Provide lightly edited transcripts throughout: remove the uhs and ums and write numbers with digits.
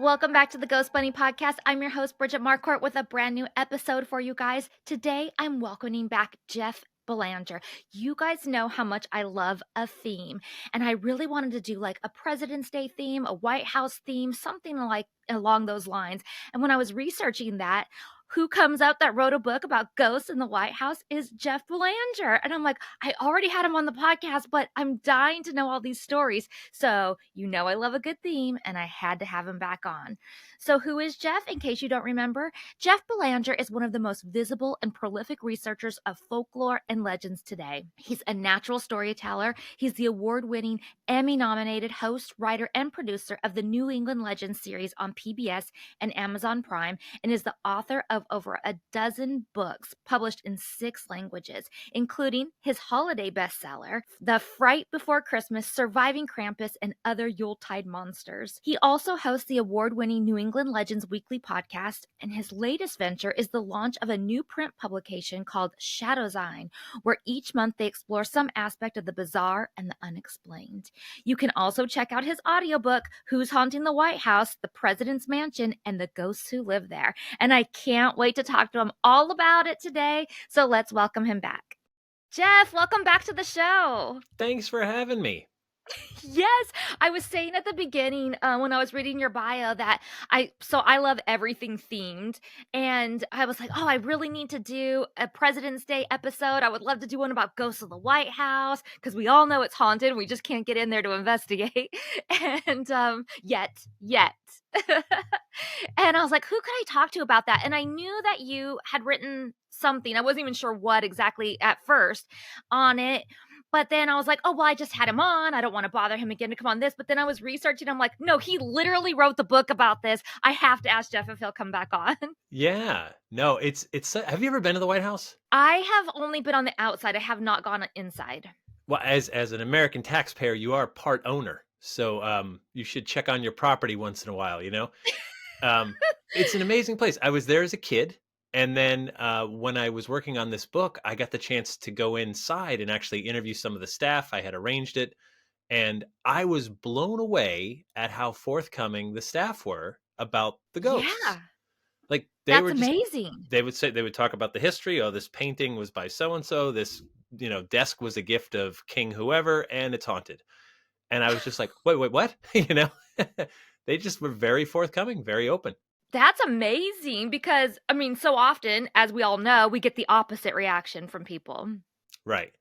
Welcome back to the Ghost Bunny Podcast. I'm your host, Bridget Marcourt, with a brand new episode for you guys. Today, I'm welcoming back Jeff Belanger. You guys know how much I love a theme, and I really wanted to do like a President's Day theme, a White House theme, something like along those lines. And when I was researching that, who comes up that wrote a book about ghosts in the White House is Jeff Belanger. And I'm like, I already had him on the podcast, but I'm dying to know all these stories. So, you know, I love a good theme, and I had to have him back on. So, who is Jeff? In case you don't remember, Jeff Belanger is one of the most visible and prolific researchers of folklore and legends today. He's a natural storyteller. He's the award-winning, Emmy-nominated host, writer, and producer of the New England Legends series on PBS and Amazon Prime, and is the author of over a dozen books published in 6 languages, including his holiday bestseller, The Fright Before Christmas, Surviving Krampus, and Other Yuletide Monsters. He also hosts the award-winning New England Legends weekly podcast, and his latest venture is the launch of a new print publication called Shadowzine, where each month they explore some aspect of the bizarre and the unexplained. You can also check out his audiobook, Who's Haunting the White House, The President's Mansion, and the Ghosts Who Live There. And I can't wait to talk to him all about it today. So let's welcome him back. Jeff, welcome back to the show. Thanks for having me. Yes, I was saying at the beginning when I was reading your bio that I love everything themed, and I was like, oh, I really need to do a President's Day episode. I would love to do one about ghosts of the White House because we all know it's haunted. We just can't get in there to investigate, and yet. And I was like, who could I talk to about that? And I knew that you had written something. I wasn't even sure what exactly at first on it. But then I was like, oh, well, I just had him on. I don't want to bother him again to come on this. But then I was researching. I'm like, no, he literally wrote the book about this. I have to ask Jeff if he'll come back on. Yeah. No, it's have you ever been to the White House? I have only been on the outside. I have not gone inside. Well, as an American taxpayer, you are part owner. So you should check on your property once in a while, you know? It's an amazing place. I was there as a kid. And then when I was working on this book, I got the chance to go inside and actually interview some of the staff. I had arranged it. And I was blown away at how forthcoming the staff were about the ghosts. Yeah, Like they that's were just, amazing. they would talk about the history. Oh, this painting was by so and so. This desk was a gift of King whoever, and it's haunted. And I was just like, wait, what? They just were very forthcoming, very open. That's amazing because, I mean, so often, as we all know, we get the opposite reaction from people. Right.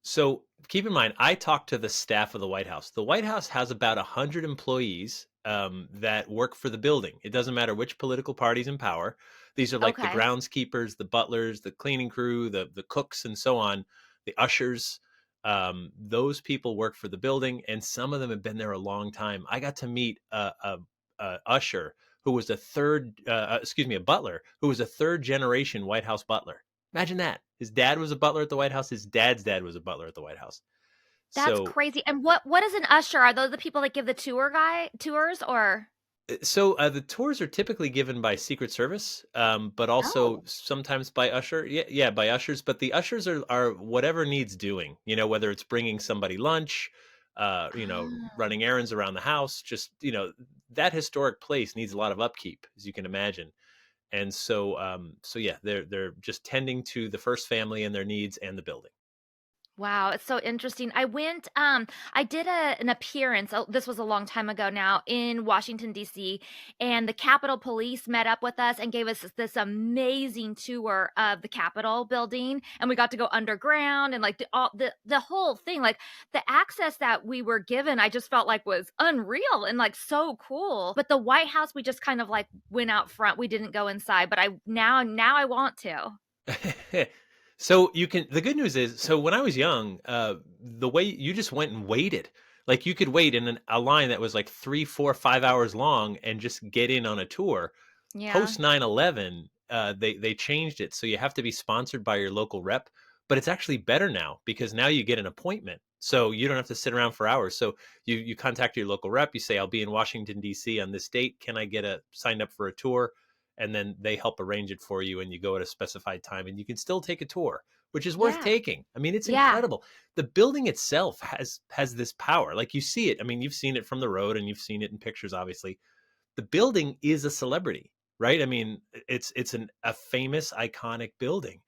So keep in mind, I talked to the staff of the White House. The White House has about 100 employees that work for the building. It doesn't matter which political party's in power. These are like the Okay. groundskeepers, the butlers, the cleaning crew, the cooks, and so on, the ushers. Those people work for the building, and some of them have been there a long time. I got to meet a usher who was a butler who was a 3rd generation White House butler. Imagine that. His dad was a butler at the White House. His dad's dad was a butler at the White House. That's So, crazy. And what is an usher? Are those the people that give the tours or? the tours are typically given by Secret Service, but also Oh. sometimes by usher. Yeah, by ushers. But the ushers are whatever needs doing. Whether it's bringing somebody lunch, Oh. running errands around the house. Just that historic place needs a lot of upkeep, as you can imagine. And so yeah, they're just tending to the first family and their needs and the building. Wow, it's so interesting. I did an appearance, this was a long time ago now, in Washington, D.C., and the Capitol Police met up with us and gave us this amazing tour of the Capitol building, and we got to go underground and like the whole thing, like the access that we were given, I just felt like was unreal and like so cool. But the White House, we just kind of like went out front. We didn't go inside, but now I want to. So the good news is, so when I was young, the way you just went and waited, like you could wait in a line that was like 3, 4, 5 hours long and just get in on a tour. Yeah. Post 9/11, they changed it. So you have to be sponsored by your local rep, but it's actually better now because now you get an appointment. So you don't have to sit around for hours. So you contact your local rep, you say, I'll be in Washington, D.C. on this date. Can I get signed up for a tour? And then they help arrange it for you, and you go at a specified time, and you can still take a tour, which is worth Yeah. taking. I mean, it's Yeah. incredible. The building itself has this power. Like you see it. I mean, you've seen it from the road and you've seen it in pictures, obviously. the building is a celebrity, right? I mean, it's a famous, iconic building.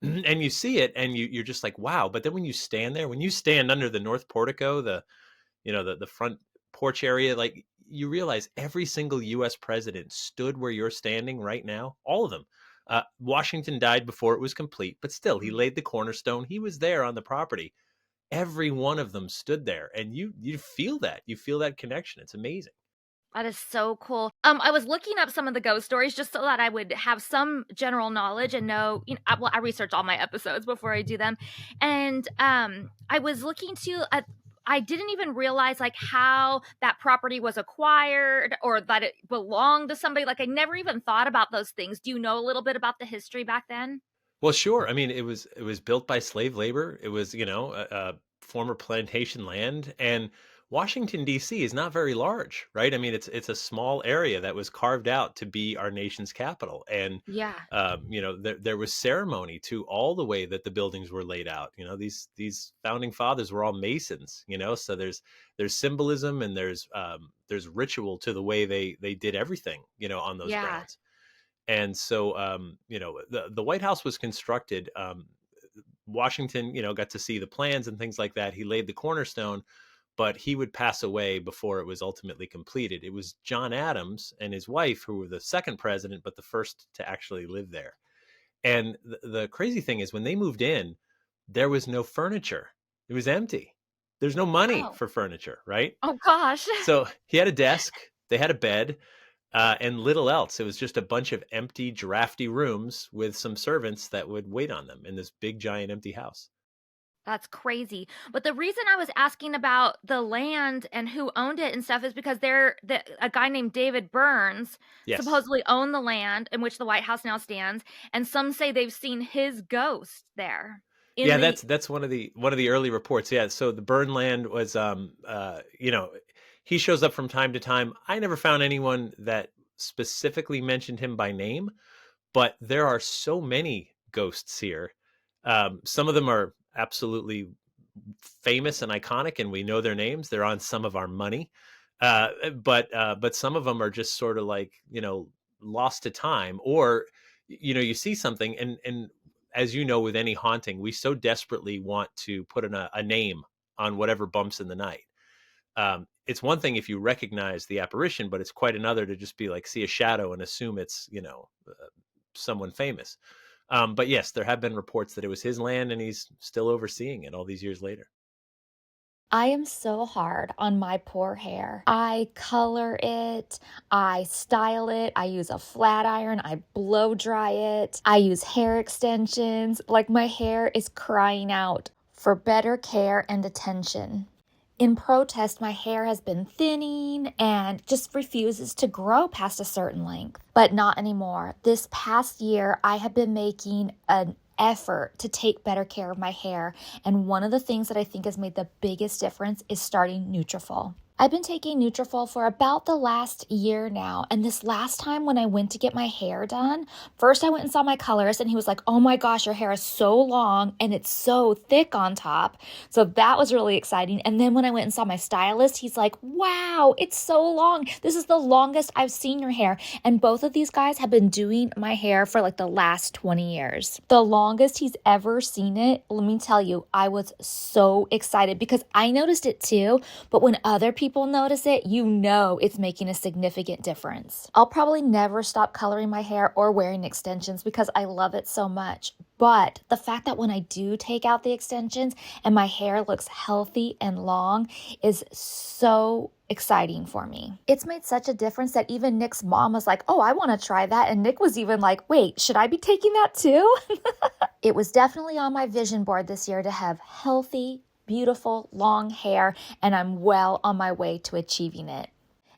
And you see it and you're just like, wow. But then when you stand there, when you stand under the north portico, the front porch area, like you realize every single US president stood where you're standing right now, all of them. Washington died before it was complete, but still he Mm. laid the cornerstone. He was there on the property. Every one of them stood there, and you feel that. You feel that connection. It's amazing. That is so cool. I was looking up some of the ghost stories just so that I would have some general knowledge and know, well, I research all my episodes before I do them. And I was looking to I didn't even realize like how that property was acquired or that it belonged to somebody. Like I never even thought about those things. Do you know a little bit about the history back then? Well, sure. I mean, it was built by slave labor. It was, a former plantation land, and Washington D.C. is not very large, right? I mean, it's a small area that was carved out to be our nation's capital, and Yeah. there was ceremony to all the way that the buildings were laid out. These founding fathers were all Masons, so there's symbolism and there's ritual to the way they did everything, on those Yeah. grounds. And so, the White House was constructed. Washington, got to see the plans and things like that. He laid the cornerstone, but he would pass away before it was ultimately completed. It was John Adams and his wife who were the second president, but the first to actually live there. And the crazy thing is, when they moved in, there was no furniture. It was empty. There's no money Oh. for furniture, right? Oh gosh. So he had a desk, they had a bed, and little else. It was just a bunch of empty, drafty rooms with some servants that would wait on them in this big, giant, empty house. That's crazy. But the reason I was asking about the land and who owned it and stuff is because a guy named David Burns Yes. supposedly owned the land in which the White House now stands, and some say they've seen his ghost there in Yeah, the that's one of the early reports. Yeah, so the burn land was he shows up from time to time. I never found anyone that specifically mentioned him by name, but there are so many ghosts here. Some of them are absolutely famous and iconic, and we know their names. They're on some of our money, but some of them are just sort of like lost to time, or you see something, and as you know, with any haunting, we so desperately want to put a name on whatever bumps in the night. It's one thing if you recognize the apparition, but it's quite another to just be like see a shadow and assume it's someone famous. But yes, there have been reports that it was his land, and he's still overseeing it all these years later. I am so hard on my poor hair. I color it, I style it, I use a flat iron, I blow dry it, I use hair extensions. Like my hair is crying out for better care and attention. In protest, my hair has been thinning and just refuses to grow past a certain length, but not anymore. This past year, I have been making an effort to take better care of my hair, and one of the things that I think has made the biggest difference is starting Nutrafol. I've been taking Nutrafol for about the last year now, and this last time when I went to get my hair done, first I went and saw my colorist and he was like, "Oh my gosh, your hair is so long and it's so thick on top." So that was really exciting. And then when I went and saw my stylist, he's like, "Wow, it's so long. This is the longest I've seen your hair." And both of these guys have been doing my hair for like the last 20 years. The longest he's ever seen it, let me tell you, I was so excited because I noticed it too, but when other people notice it, you know it's making a significant difference. I'll probably never stop coloring my hair or wearing extensions because I love it so much. But the fact that when I do take out the extensions and my hair looks healthy and long is so exciting for me. It's made such a difference that even Nick's mom was like, "Oh, I want to try that." And Nick was even like, "Wait, should I be taking that too?" It was definitely on my vision board this year to have healthy, beautiful, long hair, and I'm well on my way to achieving it.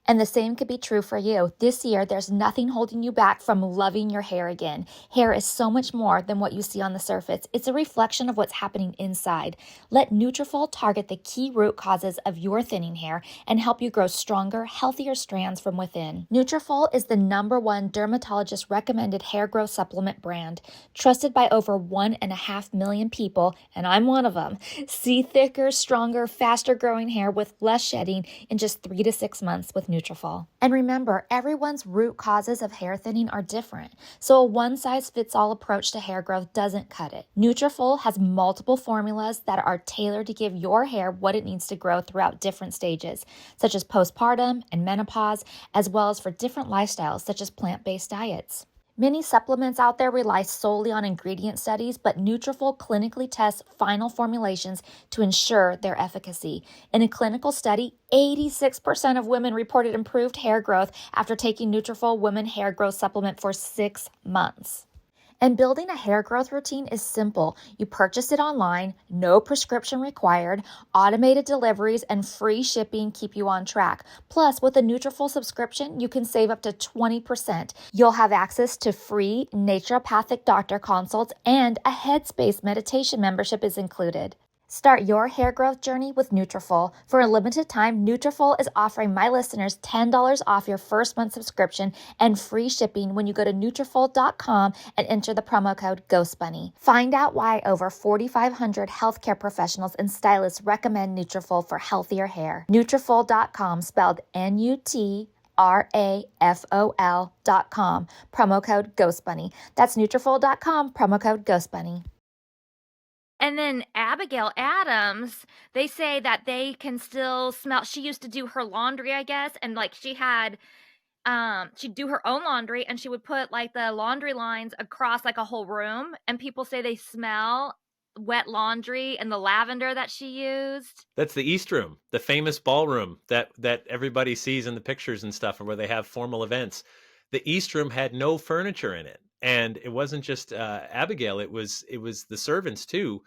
And the same could be true for you. This year, there's nothing holding you back from loving your hair again. Hair is so much more than what you see on the surface. It's a reflection of what's happening inside. Let Nutrafol target the key root causes of your thinning hair and help you grow stronger, healthier strands from within. Nutrafol is the #1 dermatologist recommended hair growth supplement brand, trusted by over 1.5 million people, and I'm one of them. See thicker, stronger, faster growing hair with less shedding in just 3 to 6 months with Nutrafol. Nutrafol. And remember, everyone's root causes of hair thinning are different, so a one-size-fits-all approach to hair growth doesn't cut it. Nutrafol has multiple formulas that are tailored to give your hair what it needs to grow throughout different stages, such as postpartum and menopause, as well as for different lifestyles, such as plant-based diets. Many supplements out there rely solely on ingredient studies, but Nutrafol clinically tests final formulations to ensure their efficacy. In a clinical study, 86% of women reported improved hair growth after taking Nutrafol Women Hair Growth Supplement for 6 months. And building a hair growth routine is simple. You purchase it online, no prescription required, automated deliveries, and free shipping keep you on track. Plus, with a Nutrafol subscription, you can save up to 20%. You'll have access to free naturopathic doctor consults, and a Headspace meditation membership is included. Start your hair growth journey with Nutrafol. For a limited time, Nutrafol is offering my listeners $10 off your first month subscription and free shipping when you go to Nutrafol.com and enter the promo code GHOSTBUNNY. Find out why over 4,500 healthcare professionals and stylists recommend Nutrafol for healthier hair. Nutrafol.com, spelled Nutrafol.com, promo code GHOSTBUNNY. That's Nutrafol.com, promo code GHOSTBUNNY. And then Abigail Adams, they say that they can still smell. She used to do her laundry, I guess, and like she'd do her own laundry, and she would put like the laundry lines across like a whole room, and people say they smell wet laundry and the lavender that she used. That's the East Room, the famous ballroom that everybody sees in the pictures and stuff, and where they have formal events. The East Room had no furniture in it, and it wasn't just Abigail; it was the servants too.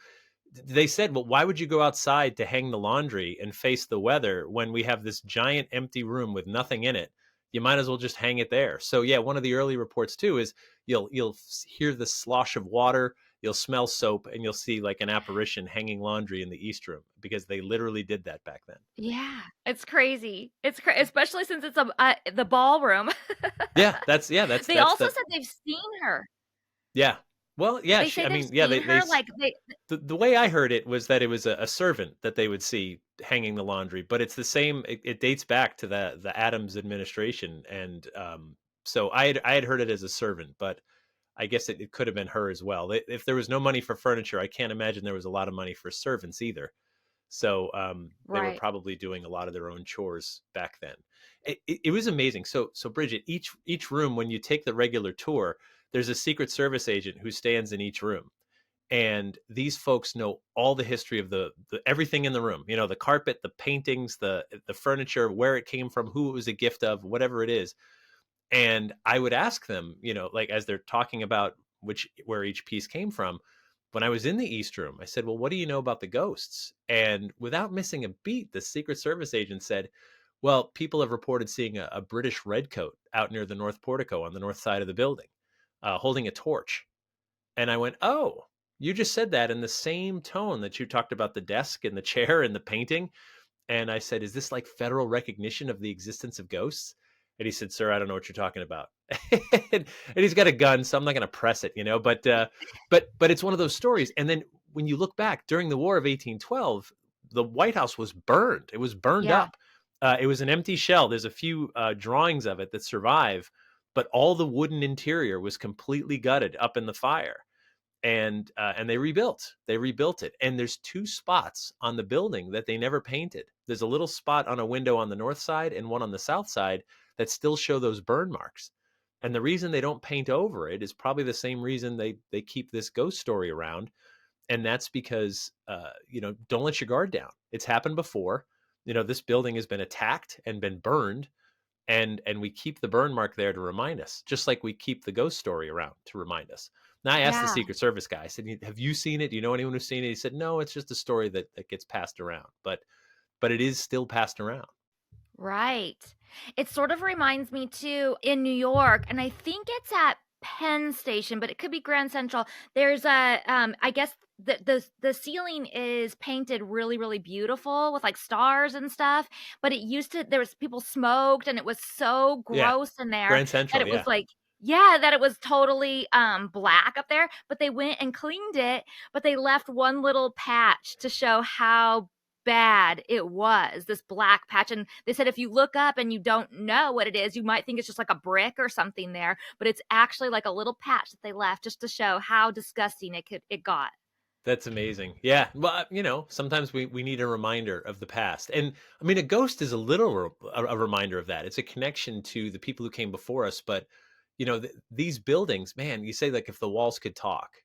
They said, "Well, why would you go outside to hang the laundry and face the weather when we have this giant empty room with nothing in it? You might as well just hang it there." So yeah, one of the early reports too is you'll hear the slosh of water, you'll smell soap, and you'll see like an apparition hanging laundry in the East Room, because they literally did that back then. Yeah, it's crazy. Especially since it's the ballroom. That's They also said they've seen her. yeah. Well, yeah, They say I they've mean, yeah, seen her, like, the way I heard it was that it was a servant that they would see hanging the laundry, but it's the same. It dates back to the Adams administration, and so I had heard it as a servant, but I guess it could have been her as well. If there was no money for furniture, I can't imagine there was a lot of money for servants either. So they were right. probably doing a lot of their own chores back then. It was amazing. So Bridget, each room, when you take the regular tour, there's a Secret Service agent who stands in each room, and these folks know all the history of the everything in the room. You know, the carpet, the paintings, the furniture, where it came from, who it was a gift of, whatever it is. And I would ask them, you know, like as they're talking about where each piece came from. When I was in the East Room, I said, "Well, what do you know about the ghosts?" And without missing a beat, the Secret Service agent said, "Well, people have reported seeing a British redcoat out near the North Portico on the north side of the building, holding a torch." And I went, "Oh, you just said that in the same tone that you talked about the desk and the chair and the painting." And I said, "Is this like federal recognition of the existence of ghosts?" And he said, "Sir, I don't know what you're talking about." and he's got a gun, so I'm not going to press it, you know. But it's one of those stories. And then when you look back during the War of 1812, the White House was burned. It was burned Yeah. up. It was an empty shell. There's a few drawings of it that survive, but all the wooden interior was completely gutted up in the fire. And they rebuilt it, and there's two spots on the building that they never painted. There's a little spot on a window on the north side and one on the south side that still show those burn marks. And the reason they don't paint over it is probably the same reason they keep this ghost story around, and that's because don't let your guard down. It's happened before. You know, this building has been attacked and been burned, and we keep the burn mark there to remind us, just like we keep the ghost story around to remind us. Now, I asked the Yeah. Secret Service guy, I said, "Have you seen it? Do you know anyone who's seen it?" He said, "No, it's just a story that gets passed around, but it is still passed around." Right. It sort of reminds me too in New York, and I think it's at Penn Station, but it could be Grand Central. There's I guess the ceiling is painted really, really beautiful with like stars and stuff. But it used to there was people smoked, and it was so Yeah, gross in there Grand that Central, it was yeah. like, yeah, that it was totally black up there. But they went and cleaned it, but they left one little patch to show how bad it was, this black patch. And they said if you look up and you don't know what it is, you might think it's just like a brick or something there, but it's actually like a little patch that they left just to show how disgusting it got. That's amazing. Yeah. Well, sometimes we need a reminder of the past. And I mean, a ghost is a little a reminder of that. It's a connection to the people who came before us. But, these buildings, man, you say like if the walls could talk,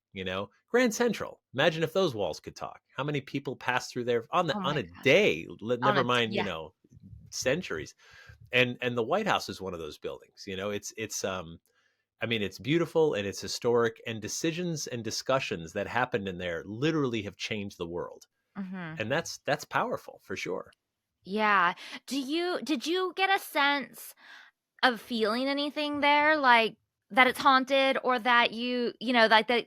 Grand Central, imagine if those walls could talk. How many people pass through there Oh on my a gosh. day, On never a mind, Yeah. centuries. And the White House is one of those buildings. It's I mean, it's beautiful and it's historic, and decisions and discussions that happened in there literally have changed the world. Mhm. And that's powerful for sure. Yeah. Did you get a sense of feeling anything there, like, that it's haunted or that like, the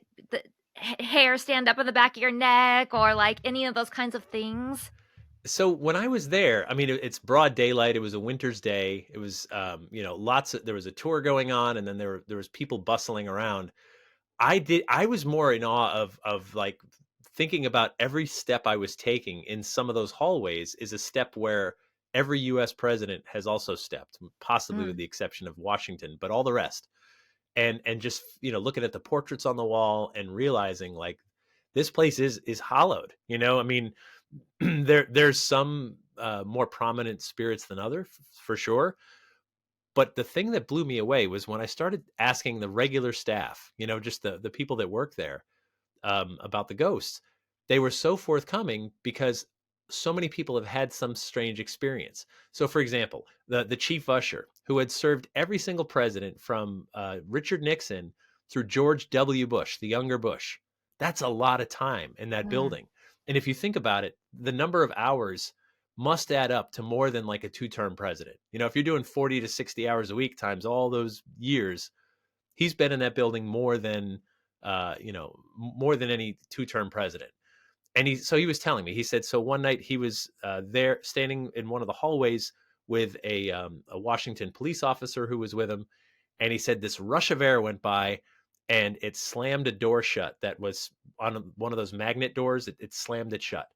hair stand up on the back of your neck or, like, any of those kinds of things? So when I was there, I mean, it's broad daylight. It was a winter's day. It was, there was a tour going on, and then there was people bustling around. I was more in awe of like thinking about every step I was taking in some of those hallways is a step where every US president has also stepped, possibly with Mm, the exception of Washington, but all the rest. And just, looking at the portraits on the wall and realizing like this place is hollowed. I mean, there's some more prominent spirits than other for sure, but the thing that blew me away was when I started asking the regular staff, just the people that work there, about the ghosts. They were so forthcoming because so many people have had some strange experience. So, for example, the chief usher, who had served every single president from Richard Nixon through George W. Bush, the younger Bush, that's a lot of time in that mm, building. And if you think about it, the number of hours must add up to more than like a two-term president. If you're doing 40 to 60 hours a week times all those years, he's been in that building more than any two-term president. And he was telling me, he said, so one night he was there standing in one of the hallways with a Washington police officer who was with him. And he said this rush of air went by and it slammed a door shut that was on one of those magnet doors. It slammed it shut.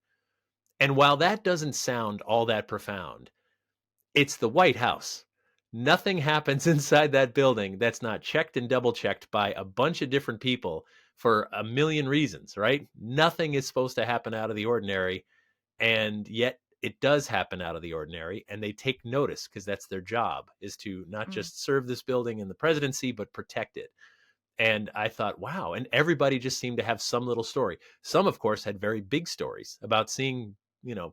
And while that doesn't sound all that profound, it's the White House. Nothing happens inside that building that's not checked and double checked by a bunch of different people for a million reasons, right? Nothing is supposed to happen out of the ordinary, and yet it does happen out of the ordinary, and they take notice because that's their job, is to not mm. just serve this building and the presidency, but protect it. And I thought, wow. And everybody just seemed to have some little story. Some, of course, had very big stories about seeing,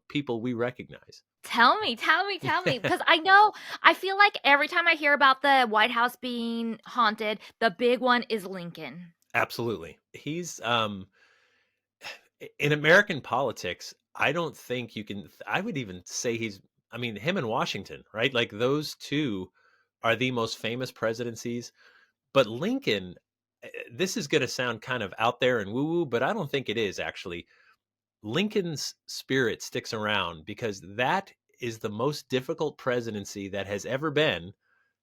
people we recognize. Tell me, tell me, tell me, because I feel like every time I hear about the White House being haunted, the big one is Lincoln. Absolutely. He's in American politics, I don't think you can I would even say I mean him and Washington, right? Like those two are the most famous presidencies, but Lincoln, this is going to sound kind of out there and woo-woo, but I don't think it is actually. Lincoln's spirit sticks around because that is the most difficult presidency that has ever been,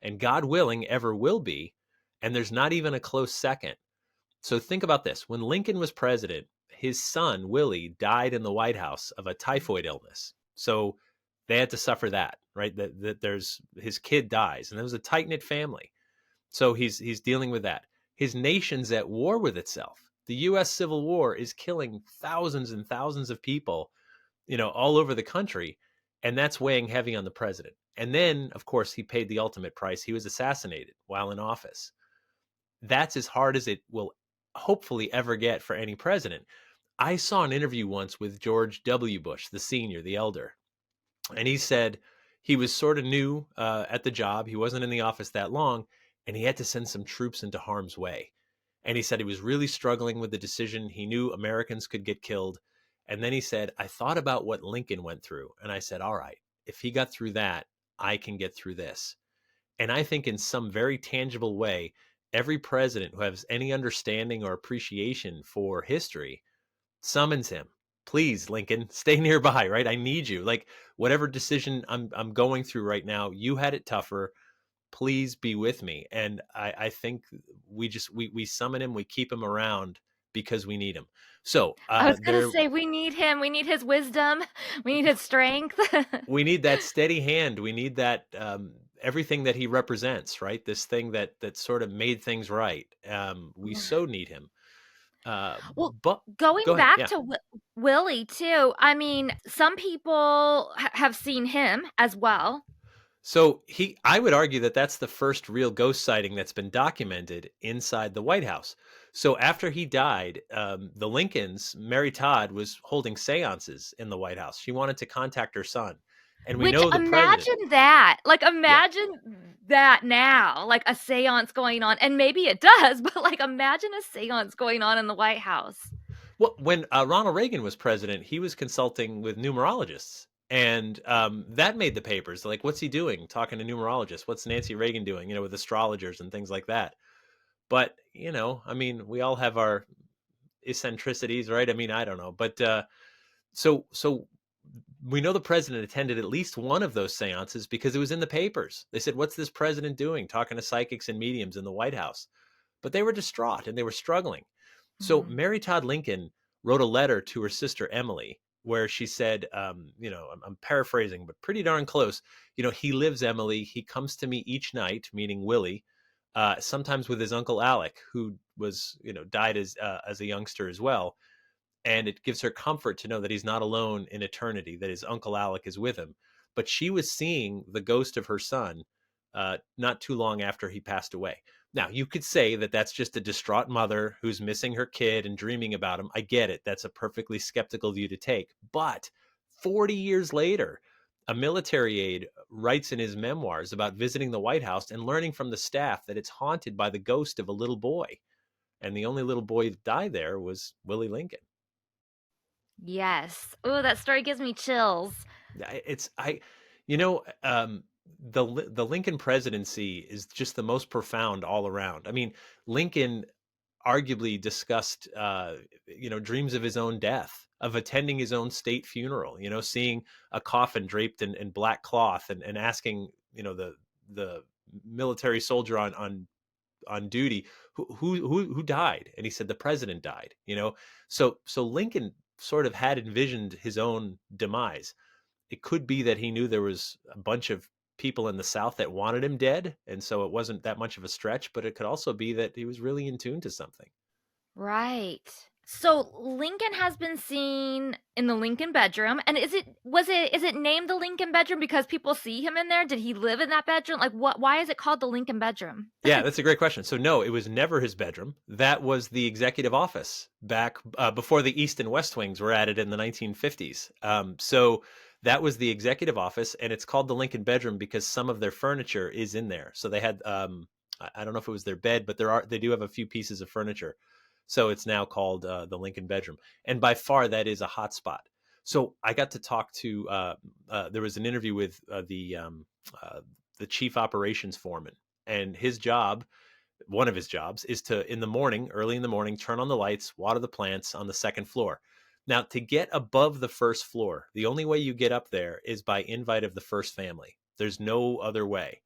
and God willing ever will be, and there's not even a close second. So think about this. When Lincoln was president, his son, Willie, died in the White House of a typhoid illness. So they had to suffer that, right? That there's his kid dies, and it was a tight knit family. So he's dealing with that. His nation's at war with itself. The U.S. Civil War is killing thousands and thousands of people, all over the country, and that's weighing heavy on the president. And then, of course, he paid the ultimate price. He was assassinated while in office. That's as hard as it will hopefully ever get for any president. I saw an interview once with George W. Bush, the senior, the elder, and he said he was sort of new at the job. He wasn't in the office that long, and he had to send some troops into harm's way. And he said he was really struggling with the decision. He knew Americans could get killed. And then he said, I thought about what Lincoln went through. And I said, all right, if he got through that, I can get through this. And I think in some very tangible way, every president who has any understanding or appreciation for history summons him. Please, Lincoln, stay nearby, right? I need you. Like whatever decision I'm going through right now, you had it tougher. Please be with me. And I think we summon him, we keep him around because we need him. So I was gonna there say we need him, we need his wisdom, we need his strength. we need that steady hand. We need that everything that he represents, right? This thing that sort of made things right. We so need him. Well, But going go ahead. back Yeah. to Willie too, I mean, some people have seen him as well. So I would argue that that's the first real ghost sighting that's been documented inside the White House. So after he died, the Lincolns, Mary Todd was holding seances in the White House. She wanted to contact her son, and we Which know the president. imagine that, like, Yeah. imagine that now, like, a seance going on, and maybe it does, but, like, imagine a seance going on in the White House. Well, when Ronald Reagan was president, he was consulting with numerologists, and that made the papers. Like, what's he doing? Talking to numerologists. What's Nancy Reagan doing? With astrologers and things like that. But I mean, we all have our eccentricities, right? I mean, I don't know, but so we know the president attended at least one of those seances because it was in the papers. They said, "What's this president doing? Talking to psychics and mediums in the White House?" But they were distraught and they were struggling. So Mhm. Mary Todd Lincoln wrote a letter to her sister Emily where she said, I'm paraphrasing, but pretty darn close. He lives, Emily. He comes to me each night, meaning Willie, sometimes with his uncle Alec, who was, died as a youngster as well. And it gives her comfort to know that he's not alone in eternity, that his uncle Alec is with him. But she was seeing the ghost of her son not too long after he passed away. Now, you could say that that's just a distraught mother who's missing her kid and dreaming about him. I get it. That's a perfectly skeptical view to take. But 40 years later, a military aide writes in his memoirs about visiting the White House and learning from the staff that it's haunted by the ghost of a little boy. And the only little boy that died there was Willie Lincoln. Yes. Ooh, that story gives me chills. It's the Lincoln presidency is just the most profound all around. I mean, Lincoln arguably discussed dreams of his own death, of attending his own state funeral, seeing a coffin draped in black cloth and asking the military soldier on duty who died, and he said the president died. So Lincoln sort of had envisioned his own demise. It could be that he knew there was a bunch of people in the South that wanted him dead, and so it wasn't that much of a stretch, but it could also be that he was really in tune to something. Right. So Lincoln has been seen in the Lincoln bedroom, and is it named the Lincoln bedroom because people see him in there? Did he live in that bedroom? Like, why is it called the Lincoln bedroom? Yeah, that's a great question. So no, it was never his bedroom. That was the executive office back before the East and West Wings were added in the 1950s. So that was the executive office, and it's called the Lincoln bedroom because some of their furniture is in there. So they had I don't know if it was their bed, but they do have a few pieces of furniture. So it's now called the Lincoln bedroom, and by far that is a hot spot. So I got to talk to there was an interview with the chief operations foreman, and his job, one of his jobs, is to, in the morning, early in the morning, turn on the lights, water the plants on the second floor. Now, to get above the first floor, the only way you get up there is by invite of the first family. There's no other way.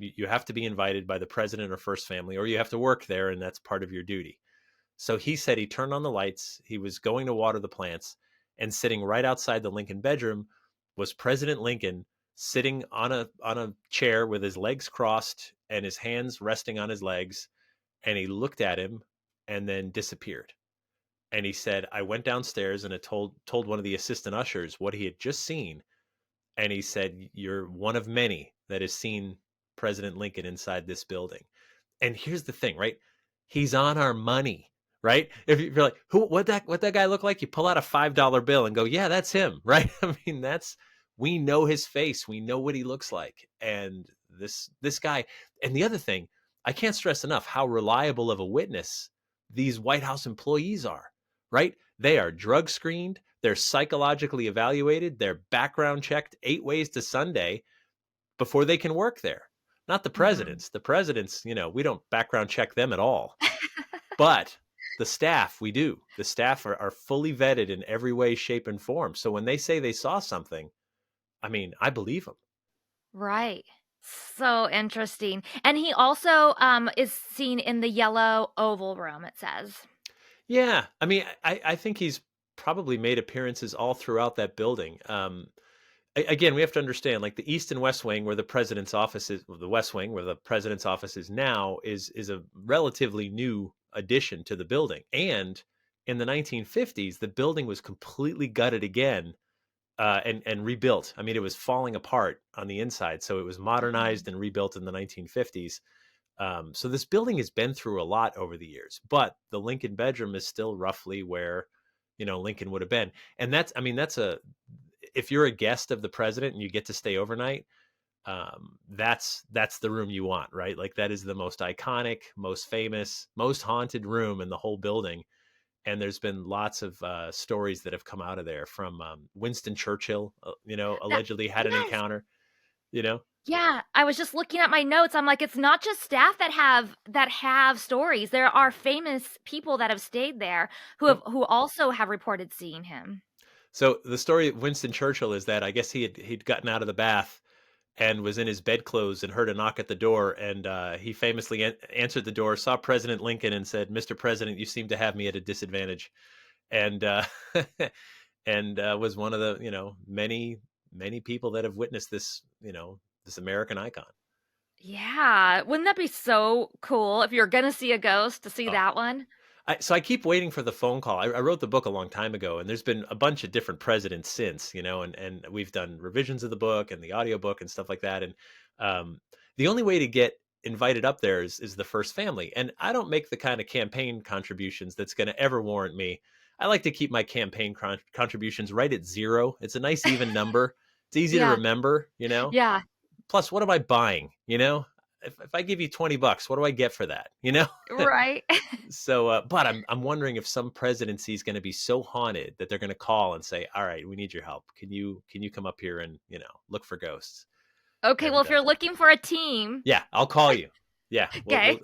You have to be invited by the president or first family, or you have to work there, and that's part of your duty. So he said he turned on the lights, he was going to water the plants, and sitting right outside the Lincoln bedroom was President Lincoln, sitting on a chair with his legs crossed and his hands resting on his legs, and he looked at him and then disappeared. And he said, I went downstairs and I told one of the assistant ushers what he had just seen, and he said, you're one of many that has seen President Lincoln inside this building. And here's the thing, right? He's on our money, right? If you're like, what that guy look like? You pull out a $5 bill and go, yeah, that's him, right? I mean, we know his face, we know what he looks like, and this guy. And the other thing, I can't stress enough how reliable of a witness these White House employees are, right? They are drug screened, they're psychologically evaluated, they're background checked 8 ways to Sunday before they can work there. Not the Mhm. presidents. The presidents, we don't background check them at all. But the staff, we do. The staff are fully vetted in every way, shape, and form. So when they say they saw something, I mean, I believe them. Right. So interesting. And he also is seen in the yellow oval room, it says. Yeah, I mean, I think he's probably made appearances all throughout that building. Again, we have to understand, like the East and West Wing, where the president's office is, well, the West Wing, where the president's office is now, is a relatively new addition to the building. And in the 1950s, the building was completely gutted again and rebuilt. I mean, it was falling apart on the inside, so it was Oh. modernized and rebuilt in the 1950s. So this building has been through a lot over the years, but the Lincoln bedroom is still roughly where, Lincoln would have been. And that's, I mean, that's a, if you're a guest of the president and you get to stay overnight, that's the room you want, right? Like that is the most iconic, most famous, most haunted room in the whole building. And there's been lots of stories that have come out of there from Winston Churchill, That allegedly had an yes. encounter, you know? Yeah, I was just looking at my notes. I'm like, it's not just staff that have stories. There are famous people that have stayed there Yep. who also have reported seeing him. So the story of Winston Churchill is that I guess he'd gotten out of the bath and was in his bedclothes and heard a knock at the door, and he famously answered the door, saw President Lincoln, and said, "Mr. President, you seem to have me at a disadvantage," and and was one of the many people that have witnessed this this American icon. Yeah, wouldn't that be so cool if you're gonna see a ghost to see Oh, that one? so I keep waiting for the phone call. I wrote the book a long time ago, and there's been a bunch of different presidents since, and we've done revisions of the book and the audiobook and stuff like that. And um, the only way to get invited up there is the first family. And I don't make the kind of campaign contributions that's going to ever warrant me. I like to keep my campaign contributions right at zero. It's a nice even number. It's easy to Yeah, remember. yeah, Plus, what am I buying? If I give you $20, what do I get for that? right. So, but I'm wondering if some presidency is going to be so haunted that they're going to call and say, "All right, we need your help. Can you come up here and look for ghosts?" Okay, well, And if you're looking for a team, yeah, I'll call you. Yeah, okay.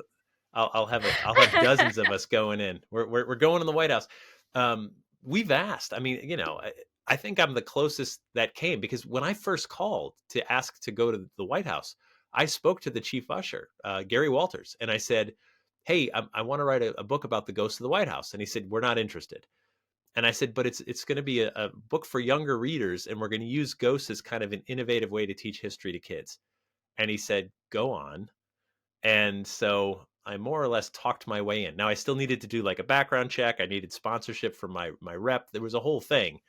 I'll have dozens of us going in. We're going in the White House. Um, we've asked. I mean, I think I'm the closest that came because when I first called to ask to go to the White House, I spoke to the chief usher, Gary Walters, and I said, "Hey, I want to write a book about the ghosts of the White House," and he said, "We're not interested." And I said, "But it's going to be a book for younger readers, and we're going to use ghosts as kind of an innovative way to teach history to kids." And he said, "Go on." And so I more or less talked my way in. Now I still needed to do like a background check. I needed sponsorship from my rep. There was a whole thing.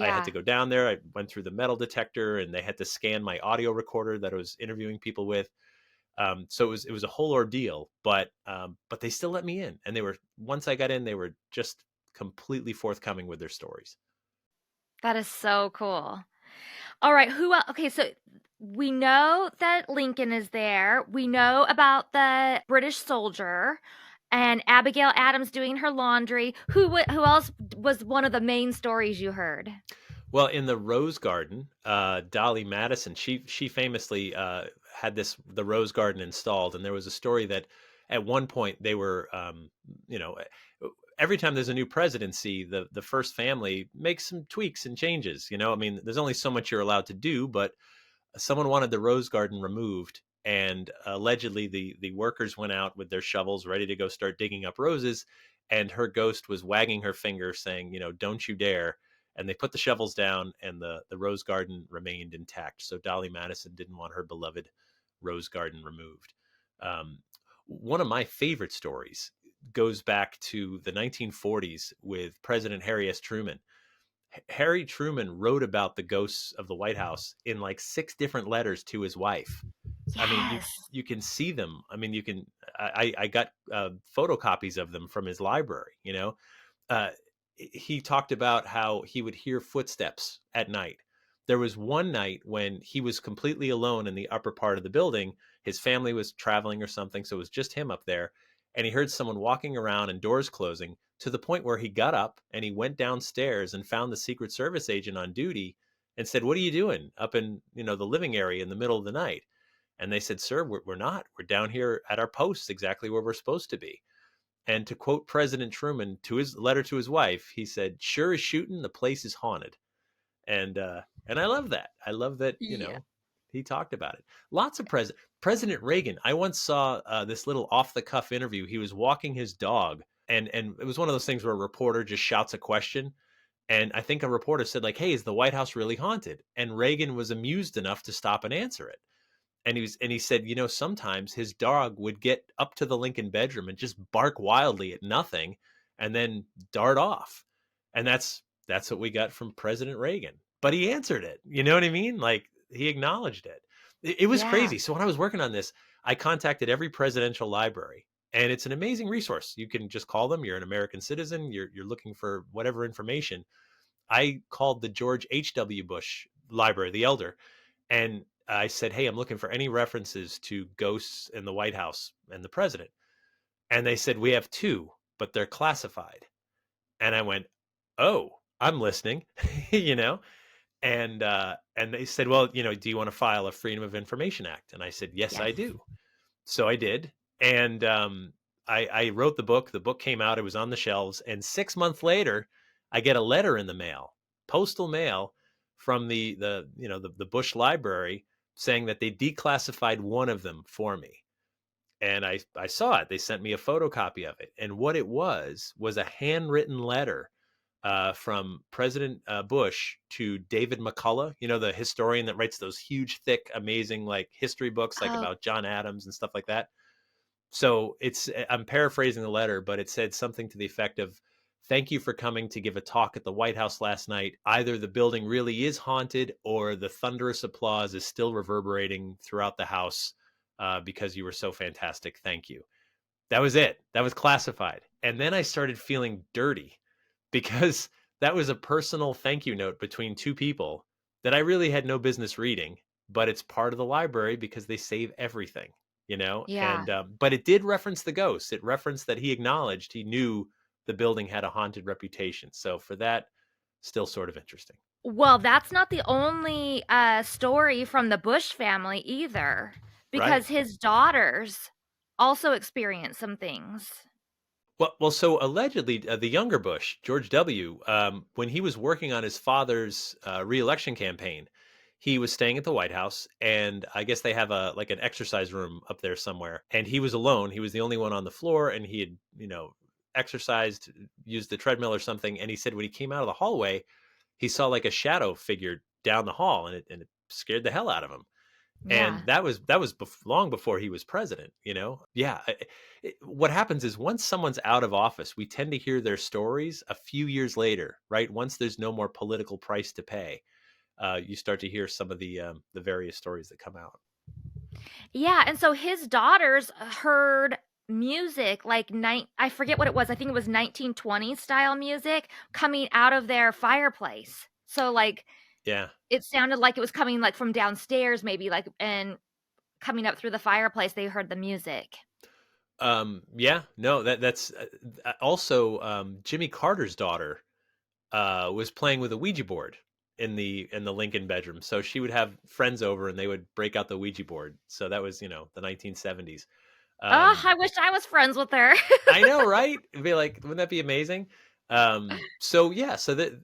I had to Yeah. go down there. I went through the metal detector, and they had to scan my audio recorder that I was interviewing people with. So it was a whole ordeal, but they still let me in, and they were once I got in, they were just completely forthcoming with their stories. That is so cool. All right, who el okay, so we know that Lincoln is there. We know about the British soldier and Abigail Adams doing her laundry. Who else was one of the main stories you heard? Well, in the Rose Garden, Dolly Madison, she famously had the Rose Garden installed, and there was a story that at one point they were, every time there's a new presidency, the first family makes some tweaks and changes. I mean, there's only so much you're allowed to do, but someone wanted the Rose Garden removed, and allegedly the workers went out with their shovels ready to go start digging up roses, and her ghost was wagging her finger saying, "Don't you dare." And they put the shovels down, and the Rose Garden remained intact. So Dolly Madison didn't want her beloved Rose Garden removed. Um, One of my favorite stories goes back to the 1940s with President Harry S. Truman. Harry Truman wrote about the ghosts of the White House in like six different letters to his wife. I mean, you Yes. you can see them. I mean, you can. I got photocopies of them from his library. Uh, he talked about how he would hear footsteps at night. There was one night when he was completely alone in the upper part of the building. His family was traveling or something, so it was just him up there. And he heard someone walking around and doors closing to the point where he got up and he went downstairs and found the Secret Service agent on duty and said, "What are you doing up in the living area in the middle of the night?" And they said, "Sir, we're not. We're down here at our posts exactly where we're supposed to be." And to quote President Truman to his letter to his wife, he said, "Sure as shooting, the place is haunted." And I love that. I love that, Yeah. he talked about it. Lots of President Reagan. I once saw this little off the cuff interview. He was walking his dog And it was one of those things where a reporter just shouts a question. And I think a reporter said, like, "Hey, is the White House really haunted?" And Reagan was amused enough to stop and answer it. And he said, sometimes his dog would get up to the Lincoln bedroom and just bark wildly at nothing and then dart off. And that's what we got from President Reagan. But he answered it. You know what I mean? Like, he acknowledged it. It was Yeah. crazy. So when I was working on this, I contacted every presidential library, and it's an amazing resource. You can just call them. You're an American citizen. You're looking for whatever information. I called the George H.W. Bush Library, the Elder, and I said, "Hey, I'm looking for any references to ghosts in the White House and the president." And they said, "We have two, but they're classified." And I went, "Oh, I'm listening," you know? And they said, "Well, do you want to file a Freedom of Information Act?" And I said, "Yes, Yes. I do." So I did. And I wrote the book. The book came out. It was on the shelves. And 6 months later, I get a letter in the mail, postal mail, from the Bush Library, saying that they declassified one of them for me. And I saw it. They sent me a photocopy of it. And what it was a handwritten letter from President Bush to David McCullough, the historian that writes those huge, thick, amazing, like, history books, like Oh, about John Adams and stuff like that. So I'm paraphrasing the letter, but it said something to the effect of, "Thank you for coming to give a talk at the White House last night. Either the building really is haunted or the thunderous applause is still reverberating throughout the house because you were so fantastic. Thank you." That was it. That was classified. And then I started feeling dirty because that was a personal thank you note between two people that I really had no business reading, but it's part of the library because they save everything, yeah. and but it did reference the ghost. It referenced that he acknowledged he knew the building had a haunted reputation. So for that, still sort of interesting. Well, that's not the only, story from the Bush family either, Right. because his daughters also experienced some things. Well, so allegedly, the younger Bush, George W., when he was working on his father's reelection campaign, he was staying at the White House, and I guess they have an exercise room up there somewhere. And he was alone; he was the only one on the floor, and he had, exercised, used the treadmill or something. And he said when he came out of the hallway, he saw like a shadow figure down the hall, and it scared the hell out of him. And Yeah. that was long before he was president. Yeah. What happens is once someone's out of office, we tend to hear their stories a few years later, right? Once there's no more political price to pay, you start to hear some of the various stories that come out. Yeah, and so his daughters heard music, like, I forget what it was, I think it was 1920s style music coming out of their fireplace. So, like, Yeah. it sounded like it was coming, like, from downstairs maybe, like, and coming up through the fireplace, they heard the music. Yeah. No, that's also Jimmy Carter's daughter was playing with a Ouija board in the Lincoln bedroom. So she would have friends over, and they would break out the Ouija board. So that was, the 1970s. Oh, Um, I wish I was friends with her. I know, right? It'd be like, wouldn't that be amazing? So yeah, so that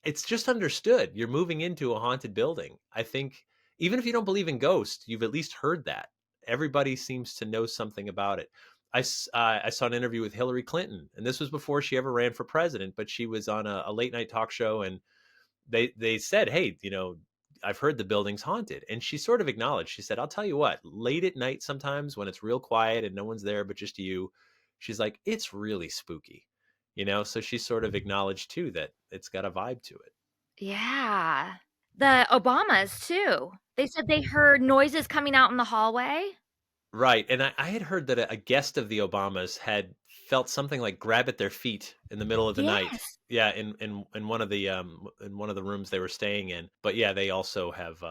it's just understood. You're moving into a haunted building. I think even if you don't believe in ghosts, you've at least heard that. Everybody seems to know something about it. I saw an interview with Hillary Clinton, and this was before she ever ran for president, but she was on a late night talk show, and they said, "Hey, I've heard the building's haunted." And she sort of acknowledged. She said, "I'll tell you what, late at night sometimes when it's real quiet and no one's there but just you," she's like, "it's really spooky." So she sort of acknowledged too that it's got a vibe to it. Yeah. The Obamas too. They said they heard noises coming out in the hallway. Right. And I had heard that a guest of the Obamas had felt something like grab at their feet in the middle of the night. Yes. Yeah, in one of the rooms they were staying in. But yeah, they also have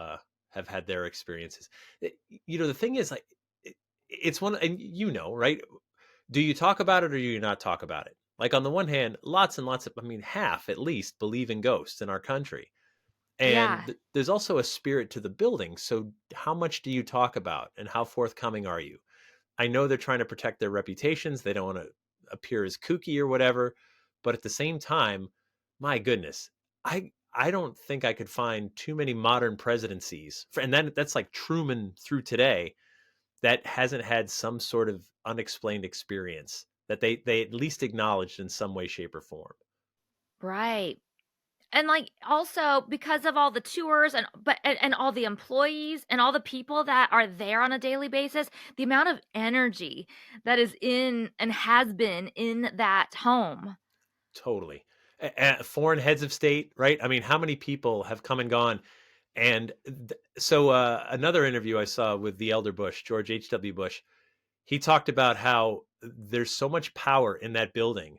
had their experiences. The thing is, like, it's one, and right? Do you talk about it or do you not talk about it? Like, on the one hand, lots and lots of, I mean, half at least believe in ghosts in our country. And Yeah. there's also a spirit to the building. So how much do you talk about, and how forthcoming are you? I know they're trying to protect their reputations. They don't want to appear as kooky or whatever, but at the same time, my goodness, I don't think I could find too many modern presidencies, and that's like Truman through today, that hasn't had some sort of unexplained experience that they at least acknowledged in some way, shape, or form. Right. And, like, also because of all the tours and all the employees and all the people that are there on a daily basis, the amount of energy that is in and has been in that home. Totally. Foreign heads of state, right? I mean, how many people have come and gone? And another interview I saw with the elder Bush, George H.W. Bush, he talked about how there's so much power in that building.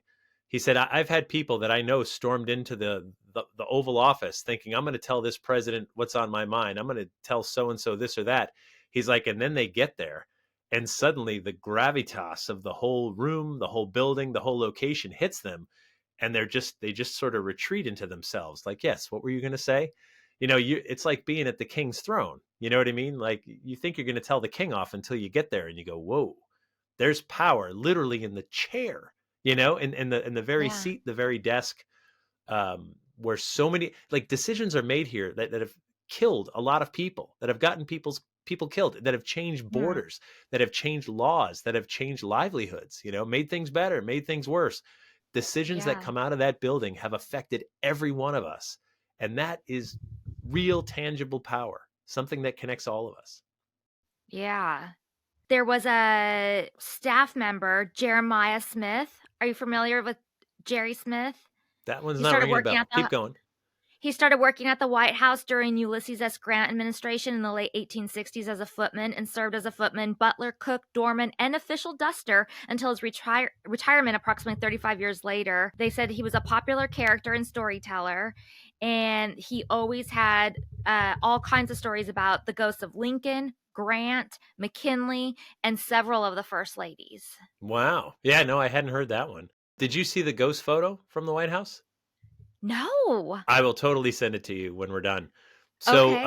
He said, I've had people that I know stormed into the Oval Office thinking, I'm going to tell this president what's on my mind. I'm going to tell so-and-so this or that. He's like, and then they get there. And suddenly the gravitas of the whole room, the whole building, the whole location hits them. And they just sort of retreat into themselves. Like, yes, what were you going to say? It's like being at the king's throne. You know what I mean? Like you think you're going to tell the king off until you get there and you go, whoa, there's power literally in the chair, in the very Yeah. seat, the very desk, where so many like decisions are made here that have killed a lot of people, that have gotten people killed, that have changed Mhm. borders, that have changed laws, that have changed livelihoods, made things better, made things worse. Decisions that Yeah. come out of that building have affected every one of us. And that is real tangible power, something that connects all of us. Yeah. There was a staff member, Jeremiah Smith. Are you familiar with Jerry Smith? That one's He not started ringing a working bell. at Keep the going. He started working at the White House during Ulysses S. Grant administration in the late 1860s as a footman and served as a footman, butler, cook, doorman, and official duster until his retirement approximately 35 years later. They said he was a popular character and storyteller, and he always had all kinds of stories about the ghosts of Lincoln, Grant, McKinley, and several of the first ladies. Wow. Yeah, no, I hadn't heard that one. Did you see the ghost photo from the White House? No. I will totally send it to you when we're done. So, Okay.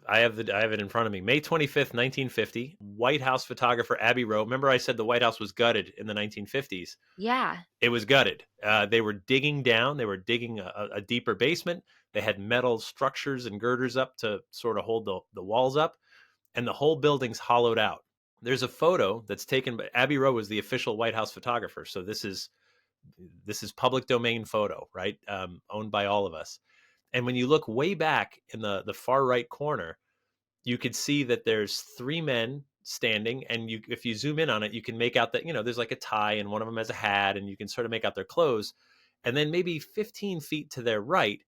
I have it in front of me. May 25th, 1950. White House photographer Abby Rowe. Remember, I said the White House was gutted in the 1950s. Yeah. It was gutted. They were digging down. They were digging a deeper basement. They had metal structures and girders up to sort of hold the walls up, and the whole building's hollowed out. There's a photo that's taken by Abby Rowe was the official White House photographer. So this is public domain photo, right? Owned by all of us. And when you look way back in the far right corner, you could see that there's three men standing, and if you zoom in on it, you can make out that there's like a tie, and one of them has a hat, and you can sort of make out their clothes. And then maybe 15 feet to their right,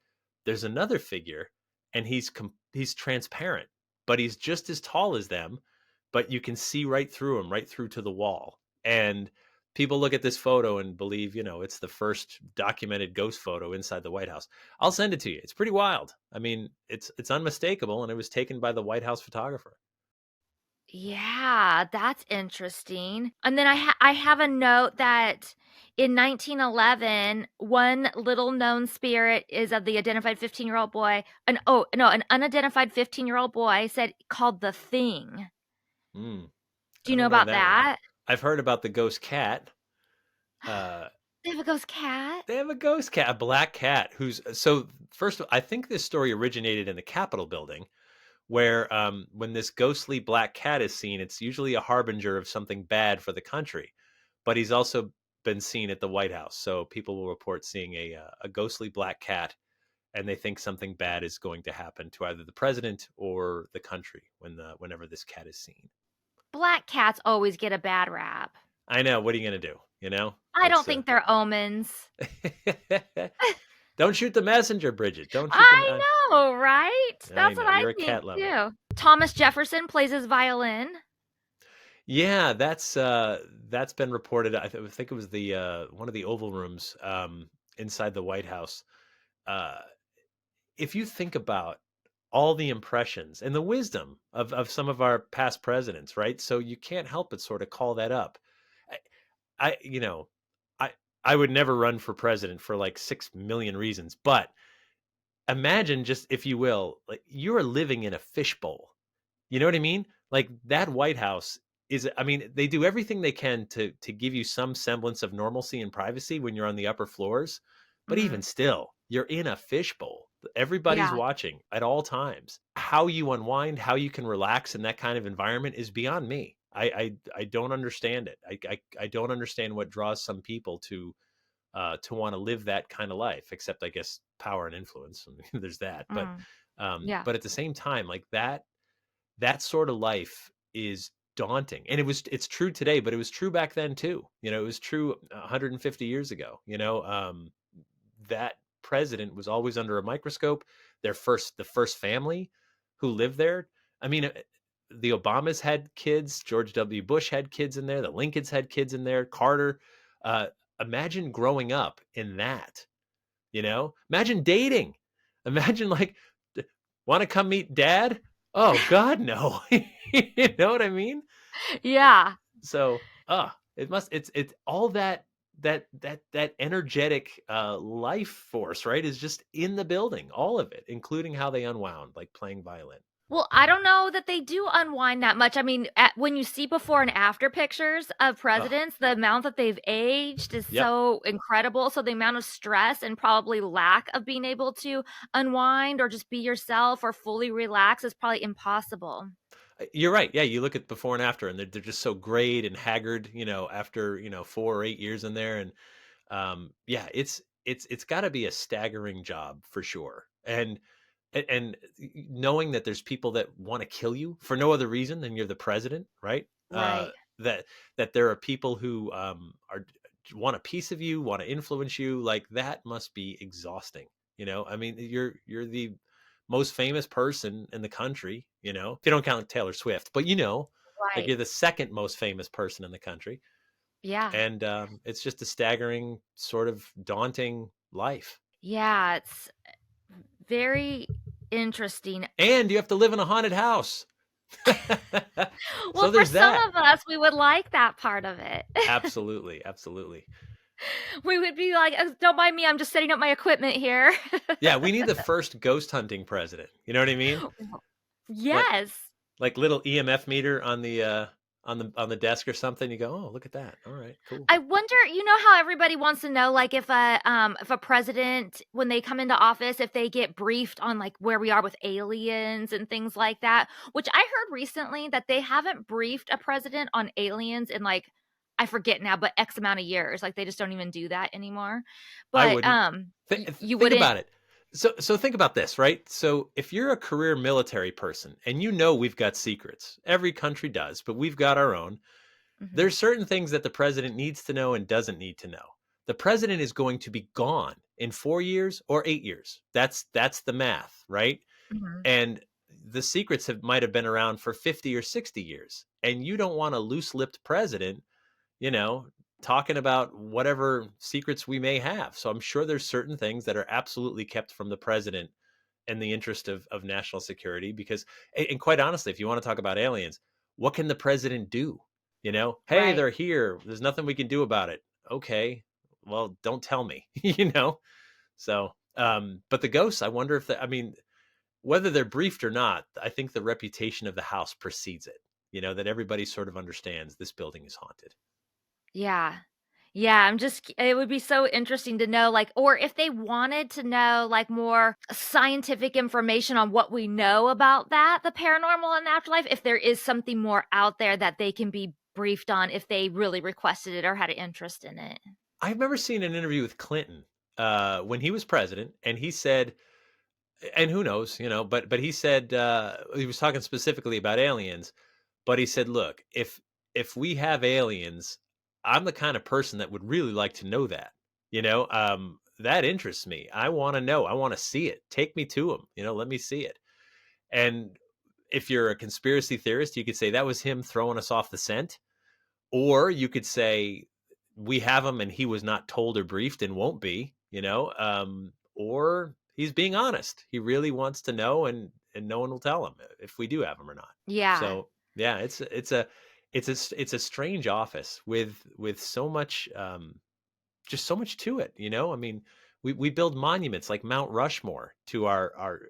there's another figure, and he's transparent, but he's just as tall as them, but you can see right through him, right through to the wall. And people look at this photo and believe, it's the first documented ghost photo inside the White House. I'll send it to you. It's pretty wild. I mean, it's unmistakable, and it was taken by the White House photographer. Yeah, that's interesting. And then I have a note that in 1911, one little known spirit is of the identified 15-year-old boy. An unidentified 15-year-old boy said called the Thing. Mm, Do I you know don't know about that one. that? I've heard about the ghost cat. Uh, They have a ghost cat. they have a ghost cat, a black cat, who's so. First, I think this story originated in the Capitol building, where when this ghostly black cat is seen, it's usually a harbinger of something bad for the country. But he's also been seen at the White House, so people will report seeing a ghostly black cat, and they think something bad is going to happen to either the president or the country whenever this cat is seen. Black cats always get a bad rap. I know. What are you gonna do? You know, I don't it's think they're omens. don't shoot the messenger, Bridget. Don't shoot I the. know, right? I That's what know I you're a think cat lover. too. Thomas Jefferson plays his violin. Yeah, that's been reported. I think it was the one of the oval rooms inside the White House. Uh, if you think about all the impressions and the wisdom of some of our past presidents, right? So you can't help but sort of call that up. I, I you know, I I would never run for president for like 6 million reasons, but imagine just if you will, like you're living in a fishbowl. You know what I mean? Like that White House is, I mean, they do everything they can to give you some semblance of normalcy and privacy when you're on the upper floors, but even Mhm. still, you're in a fishbowl. Everybody's Yeah. watching at all times. How you unwind, how you can relax in that kind of environment is beyond me. I don't understand it. I don't understand what draws some people to want to live that kind of life, except I guess power and influence. I mean, there's that. Mm, yeah. But at the same time, like that sort of life is daunting. And it's true today, but it was true back then too. You know, it was true 150 years ago. That president was always under a microscope. The first family who lived there. I mean, the Obamas had kids. George W. Bush had kids in there. The Lincolns had kids in there. Carter. Uh, Imagine growing up in that. Imagine dating. Imagine like, want to come meet dad? Oh God, no. You know what I mean? Yeah. So, it's all that energetic life force, right? Is just in the building, all of it, including how they unwound, like playing violin. Well, I don't know that they do unwind that much. I mean, when you see before and after pictures of Oh, presidents, the amount that they've aged is yep. so incredible. So the amount of stress and probably lack of being able to unwind or just be yourself or fully relax is probably impossible. You're right. Yeah, you look at before and after, and they're just so grayed and haggard. After 4 or 8 years in there, and yeah, it's got to be a staggering job for sure. And knowing that there's people that want to kill you for no other reason than you're the president, right? Right. That there are people who are want a piece of you, want to influence you, like that must be exhausting. I mean, you're the most famous person in the country, if you don't count Taylor Swift, but like Right. you're the second most famous person in the country. Yeah. And it's just a staggering, sort of daunting life. Yeah. It's very interesting. And you have to live in a haunted house. Well, So for there's some that. of us, we would like that part of it. Absolutely, absolutely. We would be like, don't mind me. I'm just setting up my equipment here." Yeah, we need the first ghost hunting president. You know what I mean? Like Yes. like little EMF meter on the desk or something. You go, oh, look at that. All right, cool. I wonder, you know how everybody wants to know, like, if a president, when they come into office, if they get briefed on, like, where we are with aliens and things like that, which I heard recently that they haven't briefed a president on aliens in, like, I forget now, but X amount of years, like, they just don't even do that anymore. I But, wouldn't. you Think wouldn't. about it. So think about this, right? So if you're a career military person and we've got secrets, every country does, but we've got our own. Mhm, There's certain things that the president needs to know and doesn't need to know. The president is going to be gone in 4 years or 8 years. That's the math, right? mhm. And the secrets might have been around for 50 or 60 years. And you don't want a loose-lipped president, you know, talking about whatever secrets we may have. So I'm sure there's certain things that are absolutely kept from the president in the interest of national security. Because, and quite honestly, if you want to talk about aliens, what can the president do? Hey, Right. they're here. There's nothing we can do about it. Okay, well, don't tell me. So, but the ghosts, I wonder if I mean, whether they're briefed or not, I think the reputation of the house precedes it. That everybody sort of understands this building is haunted. Yeah. Yeah, it would be so interesting to know, like, or if they wanted to know, like, more scientific information on what we know about that, the paranormal and afterlife, if there is something more out there that they can be briefed on if they really requested it or had an interest in it. I remember seeing an interview with Clinton when he was president, and he said, and who knows, but he said he was talking specifically about aliens, but he said, look, if we have aliens, I'm the kind of person that would really like to know that. That interests me. I want to know. I want to see it. Take me to them. Let me see it. And if you're a conspiracy theorist, you could say that was him throwing us off the scent, or you could say we have him and he was not told or briefed and won't be. Or he's being honest. He really wants to know, and no one will tell him if we do have him or not. Yeah. So yeah, it's a strange office with so much just so much to it. I mean, we build monuments like Mount Rushmore to our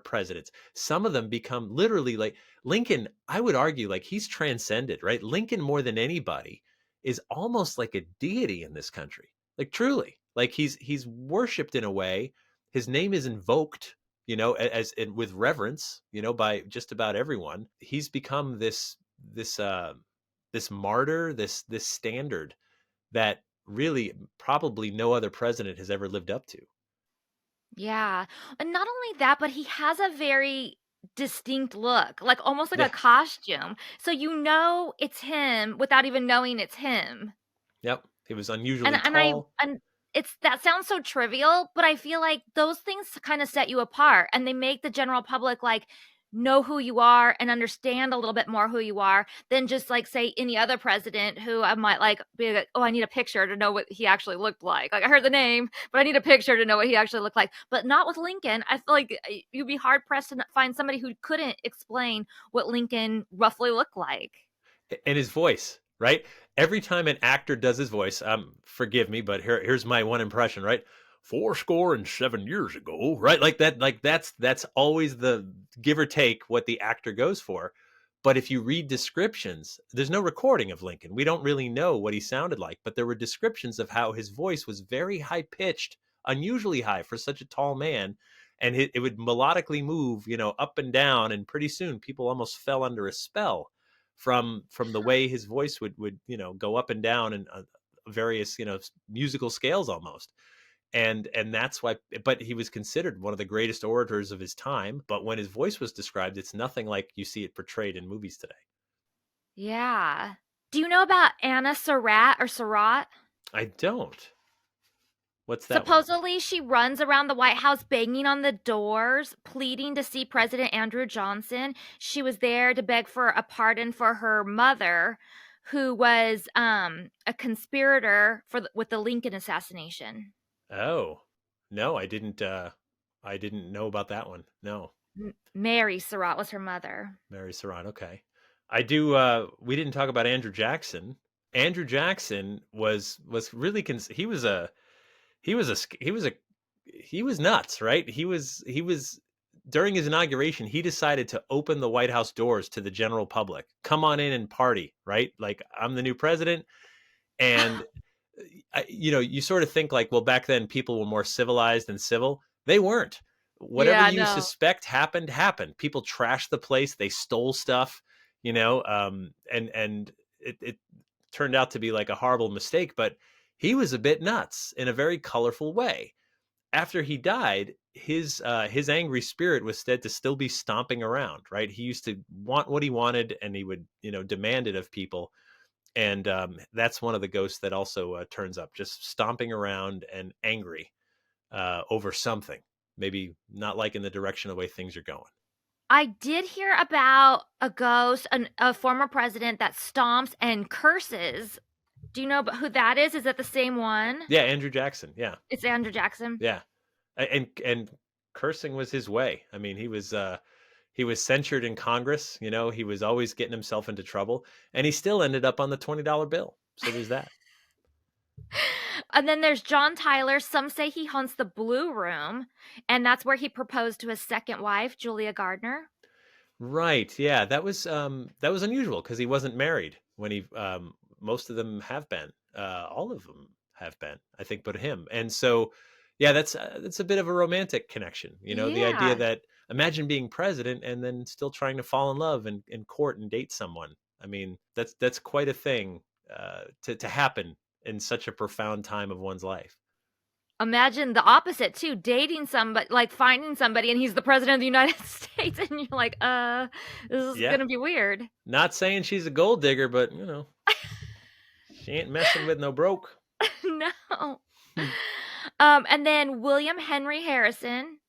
presidents. Some of them become literally like Lincoln. I would argue like he's transcended, right? Lincoln, more than anybody, is almost like a deity in this country. Like truly, like he's worshipped in a way. His name is invoked, as with reverence, by just about everyone. He's become this this martyr, this standard that really probably no other president has ever lived up to. Yeah, and not only that, but he has a very distinct look, like, almost like Yeah. a costume, so you know it's him without even knowing it's him. Yep. He was And unusually and I tall. and it's that sounds so trivial, but I feel like those things kinda set you apart, and they make the general public, like, know who you are and understand a little bit more who you are than just, like, say, any other president who I might, like, be like, "Oh, I need a picture to know what he actually looked like." Like, I heard the name, but I need a picture to know what he actually looked like. But not with Lincoln. I feel like, you'd be hard pressed to find somebody who couldn't explain what Lincoln roughly looked like. And his voice, right? Every time an actor does his voice, forgive me, but here's my one impression, right? 4 score and 7 years ago, right? Like that, like that's always the give or take what the actor goes for. But if you read descriptions, there's no recording of Lincoln. We don't really know what he sounded like, but there were descriptions of how his voice was very high pitched, unusually high for such a tall man, and it would melodically move, up and down, and pretty soon people almost fell under a spell from the way his voice would go up and down in various musical scales almost. And that's why, but he was considered one of the greatest orators of his time, but when his voice was described, it's nothing like you see it portrayed in movies today. Yeah. Do you know about Anna Surratt or Surratt? I don't. What's that one? Supposedly, she runs around the White House banging on the doors, pleading to see President Andrew Johnson. She was there to beg for a pardon for her mother, who was a conspirator with the Lincoln assassination. Oh, no, I didn't know about that one. No. Mary Surratt was her mother. Mary Surratt. Okay. I do. We didn't talk about Andrew Jackson. Andrew Jackson was really he was a he was a he was a he was nuts, right? He was during his inauguration, he decided to open the White House doors to the general public. Come on in and party, right? Like, I'm the new president. And you sort of think like, well, back then people were more civilized and civil. They weren't. Whatever Yeah, you no. suspect happened. People trashed the place. They stole stuff, and it turned out to be like a horrible mistake. But he was a bit nuts in a very colorful way. After he died, his angry spirit was said to still be stomping around. Right, he used to want what he wanted, and he would demand it of people, and that's one of the ghosts that also turns up, just stomping around and angry over something, maybe not liking the direction of the way things are going. I did hear about a ghost, a former president that stomps and curses. Do you know who that is? Is that the same one? Yeah, Andrew Jackson. Yeah, It's Andrew Jackson. yeah, and cursing was his way. I mean, he was censured in Congress. He was always getting himself into trouble, and he still ended up on the $20 bill. So there's that. And then there's John Tyler. Some say he haunts the Blue Room, and that's where he proposed to his second wife, Julia Gardner. Right. Yeah, that was unusual because he wasn't married when he most of them have been. All of them have been, I think, but him. And so yeah, that's a bit of a romantic connection. The idea Yeah. that, imagine being president and then still trying to fall in love and court and date someone. I mean, that's quite a thing to happen in such a profound time of one's life. Imagine the opposite too, dating somebody, like finding somebody and he's the president of the United States and you're like, this is Yeah. gonna be weird. Not saying she's a gold digger, but she ain't messing with no broke. No. And then William Henry Harrison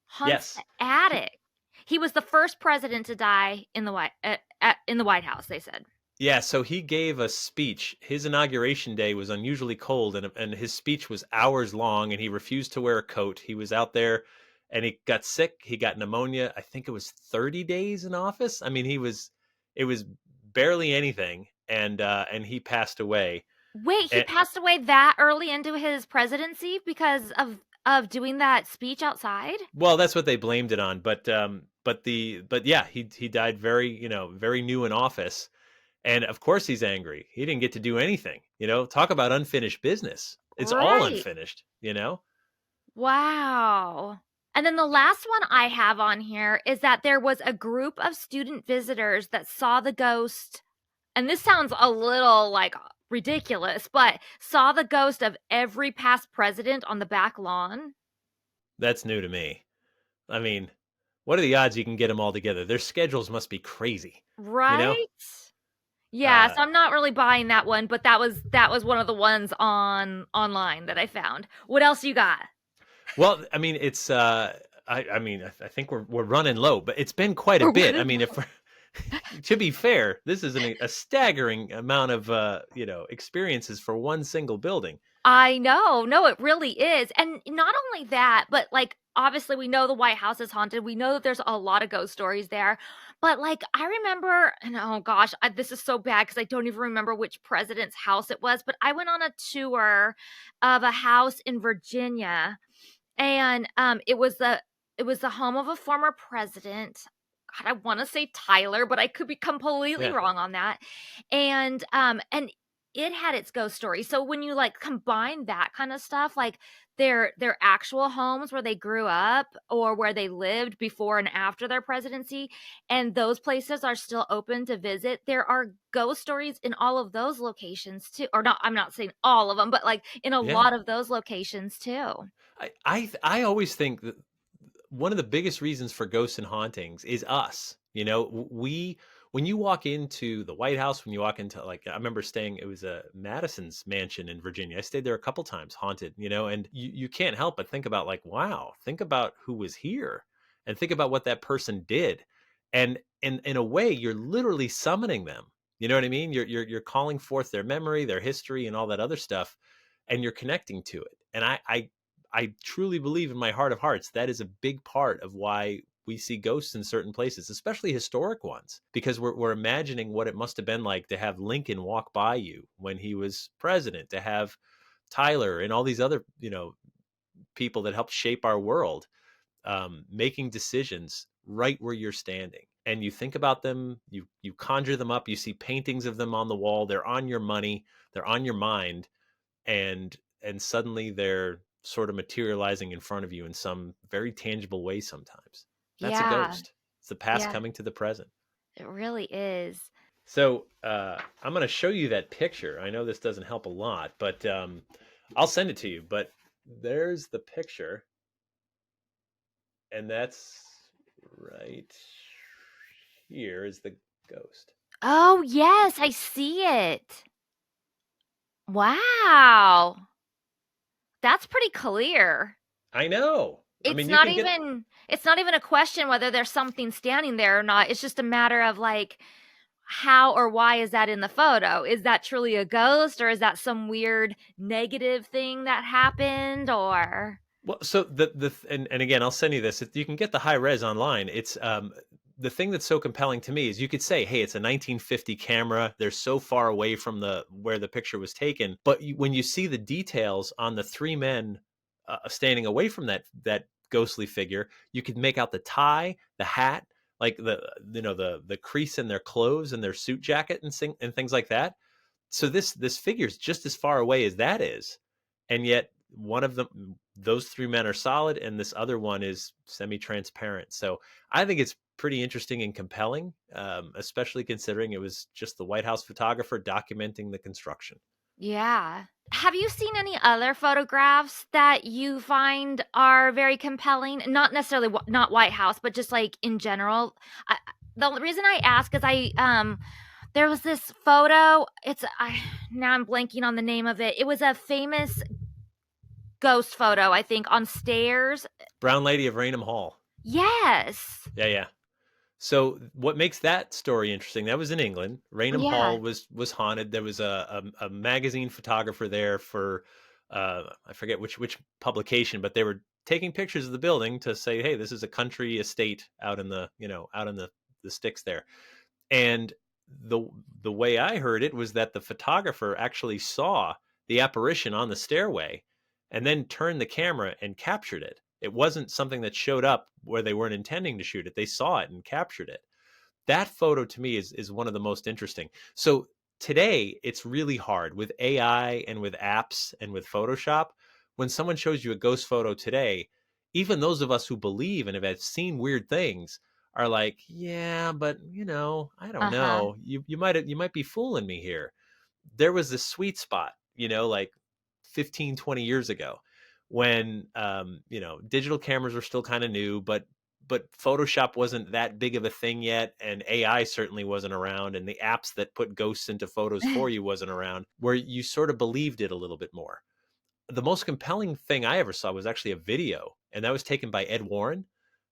haunts Yes. the attic. He was the first president to die in the White House, they said. Yeah, so he gave a speech. His inauguration day was unusually cold, and his speech was hours long, and he refused to wear a coat. He was out there, and he got sick. He got pneumonia. I think it was 30 days in office. I mean, it was barely anything, and he passed away. Wait, he And, passed away that early into his presidency because of doing that speech outside? well, that's what they blamed it on, but yeah, he died very new in office. And of course he's angry. He didn't get to do anything. Talk about unfinished business. It's all Right. unfinished. Wow. And then the last one I have on here is that there was a group of student visitors that saw the ghost and this sounds a little like ridiculous, but saw the ghost of every past president on the back lawn. That's new to me. I mean, what are the odds you can get them all together? Their schedules must be crazy, you know? Right? Yeah, Uh, so I'm not really buying that one, but that was one of the ones online that I found. What else you got? well, I mean, it's I mean, I think we're running low, but it's been quite a We're bit. I running mean, if we're to be fair, this is a staggering amount of experiences for one single building. I know. No, it really is. And not only that, but like obviously we know the White House is haunted. We know that there's a lot of ghost stories there. But like I remember, and oh gosh, this is so bad because I don't even remember which president's house it was, but I went on a tour of a house in Virginia, and it was the home of a former president. God, I want to say Tyler, but I could be completely Yeah, wrong on that. And it had its ghost story. So when you like combine that kind of stuff, like their actual homes where they grew up or where they lived before and after their presidency, and those places are still open to visit, there are ghost stories in all of those locations too. Or not, I'm not saying all of them, but like in a yeah. lot of those locations too. I always think that one of the biggest reasons for ghosts and hauntings is us. You know, we when you walk into the White House, when you walk into like I remember staying, it was a Madison's mansion in Virginia. I stayed there a couple times, haunted. You know, and you can't help but think about like, wow, think about who was here, and think about what that person did, and in a way, you're literally summoning them. You know what I mean? You're calling forth their memory, their history, and all that other stuff, and you're connecting to it. And I truly believe in my heart of hearts that is a big part of why we see ghosts in certain places, especially historic ones, because we're imagining what it must have been like to have Lincoln walk by you when he was president, to have Tyler and all these other, people that helped shape our world, making decisions right where you're standing. And you think about them, you conjure them up, you see paintings of them on the wall, they're on your money, they're on your mind, and suddenly they're sort of materializing in front of you in some very tangible way sometimes. That's a Yeah. ghost. It's the past Yeah. coming to the present. It really is. So I'm going to show you that picture. I know this doesn't help a lot, but I'll send it to you. But there's the picture, and that's right here is the ghost. Oh, yes, I see it. Wow. That's pretty clear. I know. I It's mean, you not can get even it's not even a question whether there's something standing there or not. It's just a matter of like how or why is that in the photo? Is that truly a ghost or is that some weird negative thing that happened or well, so and again, I'll send you this. You can get the high res online. It's the thing that's so compelling to me is you could say, hey, it's a 1950 camera. They're so far away from the where the picture was taken, but when you see the details on the three men standing away from that ghostly figure, you could make out the tie, the hat, like the crease in their clothes and their suit jacket and things like that. So this figure is just as far away as that is, and yet one of them, those three men are solid, and this other one is semi-transparent. So I think it's pretty interesting and compelling, especially considering it was just the White House photographer documenting the construction. yeah. Have you seen any other photographs that you find are very compelling? Not necessarily not White House, but just like in general. The reason I ask is there was this photo. Now I'm blanking on the name of it. It was a famous ghost photo, I think, on stairs. Brown Lady of Raynham Hall. Yes. Yeah, yeah. So what makes that story interesting? That was in England. Raynham Yeah. Hall was haunted. There was a magazine photographer there for I forget which publication, but they were taking pictures of the building to say, hey, this is a country estate out in the sticks there. And the the way I heard it was that the photographer actually saw the apparition on the stairway and then turned the camera and captured it. It wasn't something that showed up where they weren't intending to shoot it. They saw it and captured it. That photo to me is one of the most interesting. So today it's really hard with AI and with apps and with Photoshop. When someone shows you a ghost photo today, even those of us who believe and have seen weird things are like, yeah, but I don't Uh-huh. know. You might be fooling me here. There was this sweet spot, like 15, 20 years ago when digital cameras were still kind of new, but Photoshop wasn't that big of a thing yet, and AI certainly wasn't around, and the apps that put ghosts into photos for you wasn't around, where you sort of believed it a little bit more. The most compelling thing I ever saw was actually a video, and that was taken by Ed Warren,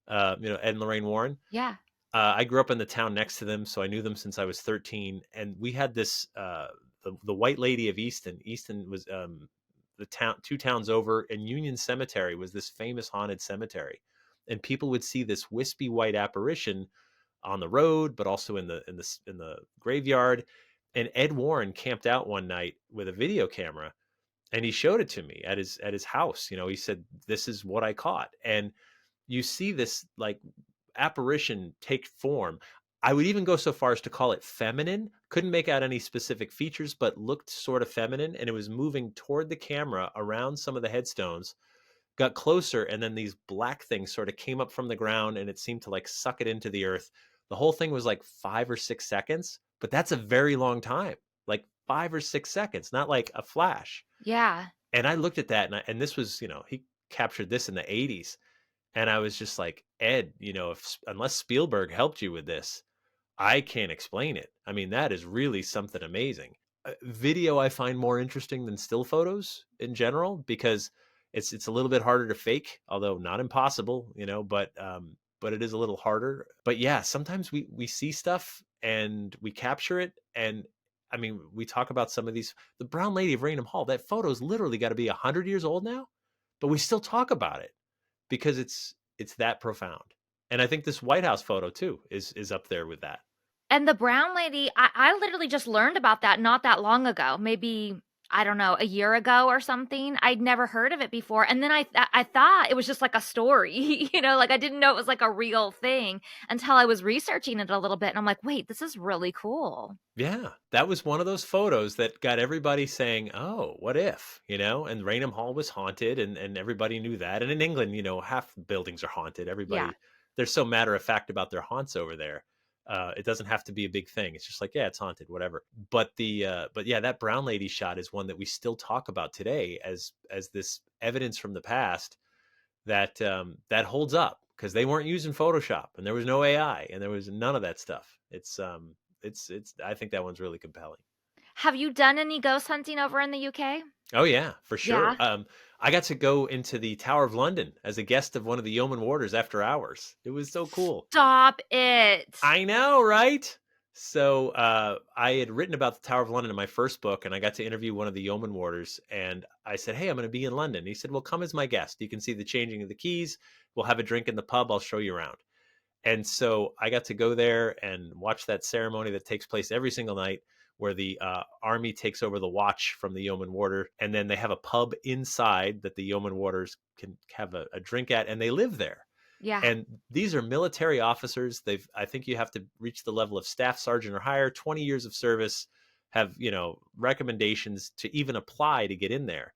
Ed and Lorraine Warren. Yeah. I grew up in the town next to them, so I knew them since I was 13. And we had this the White Lady of Easton. Easton was the town 2 towns over, and Union Cemetery was this famous haunted cemetery. And people would see this wispy white apparition on the road, but also in the graveyard. And Ed Warren camped out one night with a video camera, and he showed it to me at his house. He said, "This is what I caught." And you see this like apparition take form. I would even go so far as to call it feminine. Couldn't make out any specific features, but looked sort of feminine. And it was moving toward the camera around some of the headstones, got closer, and then these black things sort of came up from the ground, and it seemed to like suck it into the earth. The whole thing was like 5 or 6 seconds, but that's a very long time. Like 5 or 6 seconds, not like a flash. Yeah. And I looked at that, and this was, he captured this in the 80s. And I was just like, Ed, unless Spielberg helped you with this, I can't explain it. I mean, that is really something amazing. Video I find more interesting than still photos in general, because it's a little bit harder to fake, although not impossible, but it is a little harder. But yeah, sometimes we see stuff and we capture it, and I mean, we talk about some of these. The Brown Lady of Raynham Hall, that photo's literally got to be 100 years old now, but we still talk about it because it's that profound. And I think this White House photo too is up there with that. And the brown lady, I literally just learned about that not that long ago. Maybe, I don't know, a year ago or something. I'd never heard of it before. And then I thought it was just like a story, like I didn't know it was like a real thing until I was researching it a little bit. And I'm like, wait, this is really cool. Yeah, that was one of those photos that got everybody saying, "Oh, what if?" And Raynham Hall was haunted, and everybody knew that. And in England, half the buildings are haunted. Yeah. Everybody, they're so matter of fact about their haunts over there. It doesn't have to be a big thing. It's just like, yeah, it's haunted, whatever. But yeah, that Brown Lady shot is one that we still talk about today as this evidence from the past that holds up, because they weren't using Photoshop, and there was no AI, and there was none of that stuff. It's I think that one's really compelling. Have you done any ghost hunting over in the UK? Oh yeah, for sure. Yeah. I got to go into the Tower of London as a guest of one of the yeoman warders after hours. It was so cool. Stop it. I know, right? So I had written about the Tower of London in my first book, and I got to interview one of the yeoman warders. And I said, "Hey, I'm going to be in London." He said, "Well, come as my guest. You can see the changing of the keys. We'll have a drink in the pub. I'll show you around." And so I got to go there and watch that ceremony that takes place every single night, where the army takes over the watch from the yeoman warder. And then they have a pub inside that the yeoman warders can have a drink at, and they live there. Yeah. And these are military officers. I think you have to reach the level of staff sergeant or higher, 20 years of service, have, recommendations to even apply to get in there.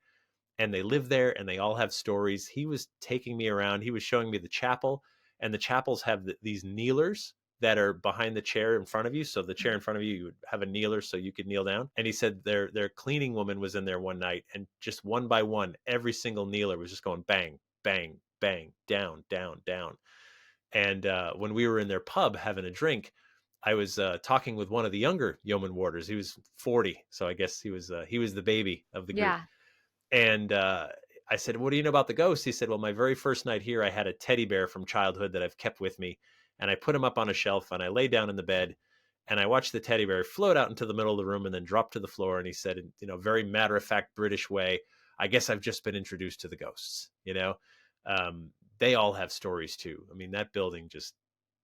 And they live there, and they all have stories. He was taking me around. He was showing me the chapel, and the chapels have these kneelers that are behind the chair in front of you. So the chair in front of you, you would have a kneeler so you could kneel down. And he said their cleaning woman was in there one night, and just one by one, every single kneeler was just going bang, bang, bang, down, down, down. And when we were in their pub having a drink, I was talking with one of the younger yeoman warders. He was 40, so I guess he was the baby of the group. Yeah. And I said, "What do you know about the ghost?" He said, "Well, my very first night here, I had a teddy bear from childhood that I've kept with me, and I put him up on a shelf, and I lay down in the bed, and I watched the teddy bear float out into the middle of the room and then drop to the floor." And he said, in very matter of fact British way, "I guess I've just been introduced to the ghosts." They all have stories too. I mean, that building just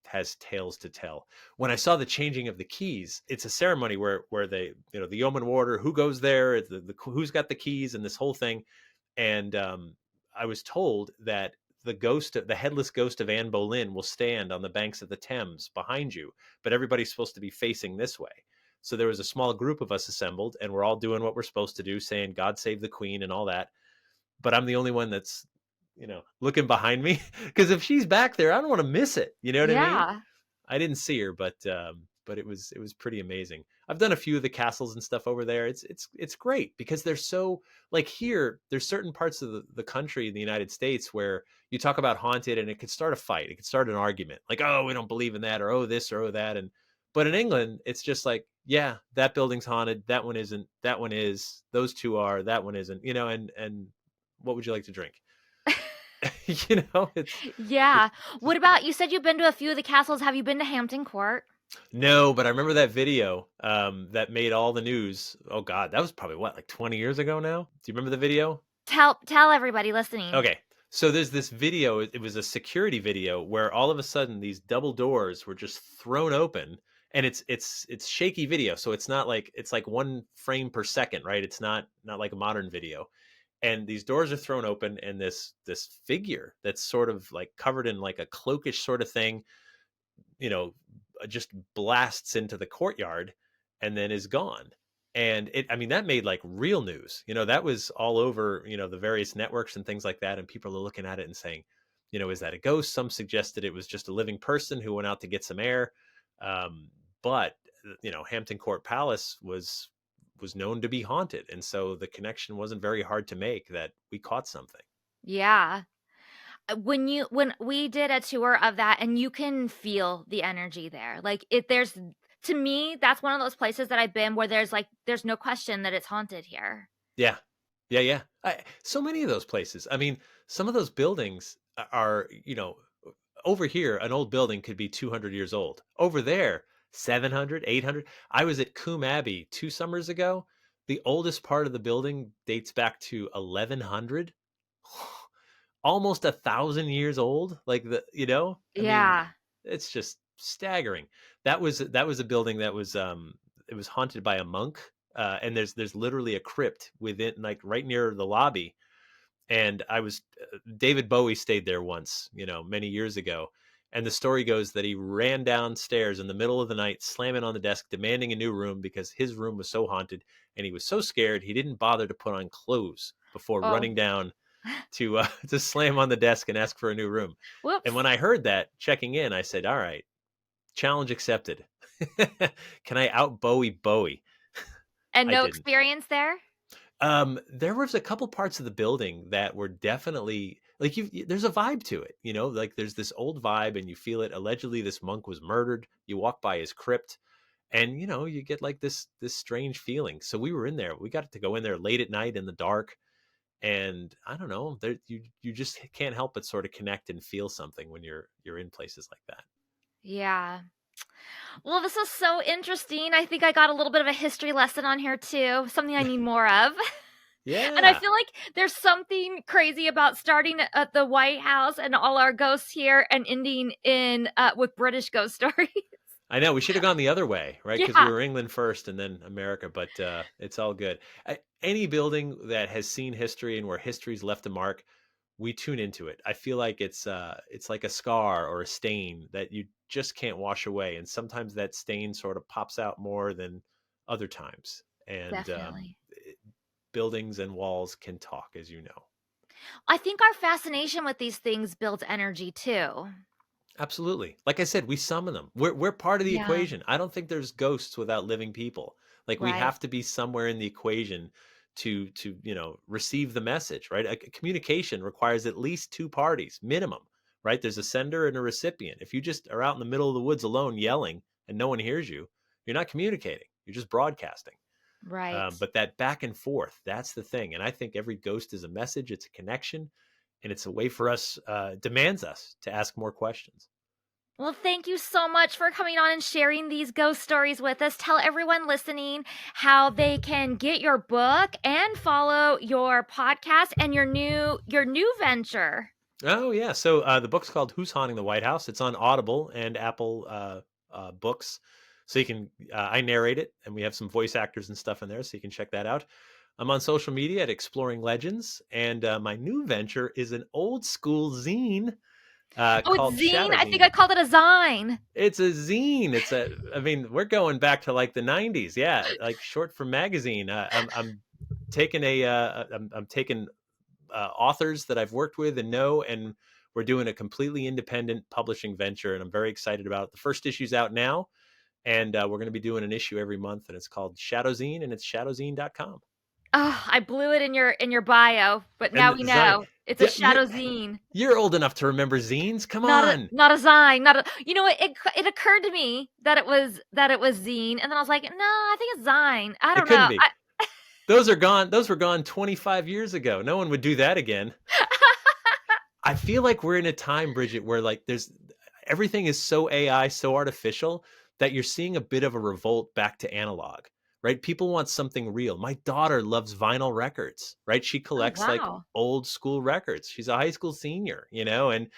has tales to tell. When I saw the changing of the keys, it's a ceremony where they, the yeoman warder, who goes there, who's got the keys, and this whole thing. And I was told that the headless ghost of Anne Boleyn will stand on the banks of the Thames behind you, but everybody's supposed to be facing this way. So there was a small group of us assembled, and we're all doing what we're supposed to do, saying "God save the Queen" and all that. But I'm the only one that's, looking behind me, because if she's back there, I don't want to miss it. You know what I mean? Yeah. I didn't see her, but it was pretty amazing. I've done a few of the castles and stuff over there. It's great because they're so like here. There's certain parts of the country in the United States where you talk about haunted and it could start a fight. It could start an argument, like oh we don't believe in that or oh this or oh that. And but in England, it's just like yeah that building's haunted. That one isn't. That one is. Those two are. That one isn't. You know. And what would you like to drink? You know, it's Yeah. What about you said you've been to a few of the castles. Have you been to Hampton Court? no, but I remember that video that made all the news. Oh God, that was probably what, like 20 years ago now? Do you remember the video? Tell everybody listening. Okay. So there's this video, it was a security video where all of a sudden these double doors were just thrown open and it's shaky video. So it's not like it's like 1 frame per second, right? It's not like a modern video. And these doors are thrown open and this figure that's sort of like covered in like a cloakish sort of thing, you know, just blasts into the courtyard and then is gone. And I mean, that made like real news. You know, that was all over, you know, the various networks and things like that. And people are looking at it and saying, you know, is that a ghost? Some suggested it was just a living person who went out to get some air. But you know, Hampton Court Palace was known to be haunted, and so the connection wasn't very hard to make that we caught something. Yeah. When we did a tour of that and you can feel the energy there. Like there's to me that's one of those places that I've been where there's no question that it's haunted here. Yeah. Yeah, yeah. So many of those places. I mean, some of those buildings are, you know, over here, an old building could be 200 years old. Over there, 700, 800. I was at Coombe Abbey 2 summers ago. The oldest part of the building dates back to 1100. Almost 1,000 years old. Like you know, I mean, Yeah. it's just staggering. That was a building that was it was haunted by a monk. And there's literally a crypt within, like right near the lobby. And David Bowie stayed there once, you know, many years ago. And the story goes that he ran downstairs in the middle of the night, slamming on the desk, demanding a new room because his room was so haunted. And he was so scared, he didn't bother to put on clothes before Oh. running down to to slam on the desk and ask for a new room. And Whoops. when I heard that checking in, I said, all right, challenge accepted. Can I out Bowie? And I no didn't. experience there? There was a couple parts of the building that were definitely like there's a vibe to it, you know, like there's this old vibe and you feel it. Allegedly, this monk was murdered. You walk by his crypt and, you know, you get like this strange feeling. So we were in there. We got to go in there late at night in the dark. And I don't know, you just can't help but sort of connect and feel something when you're in places like that. Yeah. Well, this was so interesting. I think I got a little bit of a history lesson on here too, something I need more of. And I Yeah. feel like there's something crazy about starting at the White House and all our ghosts here and ending in with British ghost stories. I know we should have gone the other way, right? Because we Yeah, were England first and then America, but it's all good. Any building that has seen history and where history's left a mark, we tune into it. I feel like it's like a scar or a stain that you just can't wash away, and sometimes that stain sort of pops out more than other times. And definitely. buildings and walls can talk, as you know. I think our fascination with these things builds energy too. Absolutely. Like I said, we summon them. We're part of the Yeah, equation. I don't think there's ghosts without living people. Like we right. have to be somewhere in the equation to you know receive the message, right? Communication requires at least two parties minimum, right? There's a sender and a recipient. If you just are out in the middle of the woods alone yelling and no one hears you, you're not communicating. You're just broadcasting. Right. But that back and forth, that's the thing. And I think every ghost is a message. It's a connection, and it's a way for us demands us to ask more questions. Well, thank you so much for coming on and sharing these ghost stories with us. Tell everyone listening how they can get your book and follow your podcast and your new venture. Oh yeah. So the book's called "Who's Haunting the White House." It's on Audible and Apple Books, so you can. I narrate it, and we have some voice actors and stuff in there, so you can check that out. I'm on social media at Exploring Legends, and my new venture is an old school zine Oh, it's called zine. Shadow I think Zine. I called it a zine. It's a zine. I mean, we're going back to like the '90s. Yeah, like short for magazine. I'm taking I'm taking authors that I've worked with and know, and we're doing a completely independent publishing venture, and I'm very excited about it. The first issue's out now, and we're going to be doing an issue every month, and it's called Shadowzine, and it's shadowzine.com. Oh, I blew it in your bio, but And now the we zine, know it's a yeah, shadow zine. you're old enough to remember zines. Come on. Not a zine, not a. You know what? It occurred to me that it was zine, and then I was like, no, I think it's zine. I It don't couldn't know. be. Those are gone. Those were gone 25 years ago. No one would do that again. I feel like we're in a time, Bridget, where like everything is so AI, so artificial that you're seeing a bit of a revolt back to analog, right? People want something real. My daughter loves vinyl records, right? She Oh collects like wow, old school records. She's a high school senior, and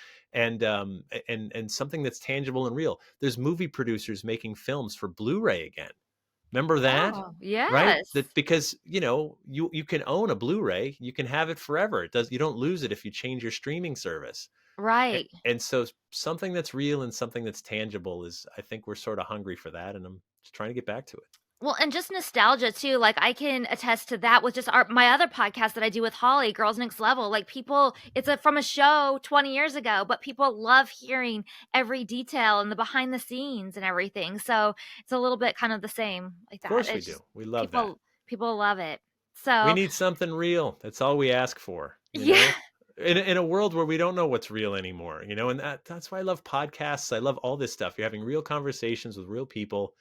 something that's tangible and real. There's movie producers making films for Blu-ray again. Remember that? oh Right? yes, That because, you can own a Blu-ray, you can have it forever. You don't lose it if you change your streaming service. right. And so something that's real and something that's tangible is, I think we're sort of hungry for that, and I'm just trying to get back to it. Well, and just nostalgia too. Like I can attest to that with just my other podcast that I do with Holly, Girls Next Level. Like people, it's from a show 20 years ago, but people love hearing every detail and the behind the scenes and everything. So it's a little bit kind of the same like Of that. course we It's do. just We love that. people love it. We So need something real. That's all we ask for, yeah, In a world where we don't know what's real anymore, and that's why I love podcasts. I love all this stuff. You're having real conversations with real people.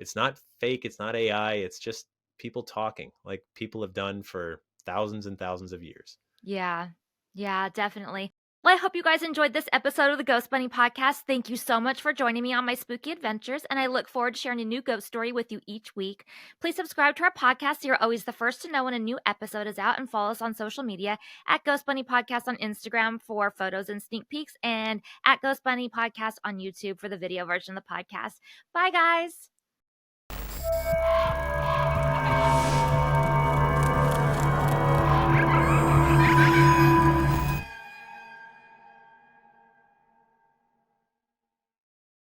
It's not fake, it's not AI, it's just people talking like people have done for thousands and thousands of years. yeah, yeah, definitely. Well, I hope you guys enjoyed this episode of the Ghost Bunny podcast. Thank you so much for joining me on my spooky adventures, and I look forward to sharing a new ghost story with you each week. Please subscribe to our podcast so you're always the first to know when a new episode is out, and follow us on social media at Ghost Bunny Podcast on Instagram for photos and sneak peeks, and at Ghost Bunny Podcast on YouTube for the video version of the podcast. Bye, guys.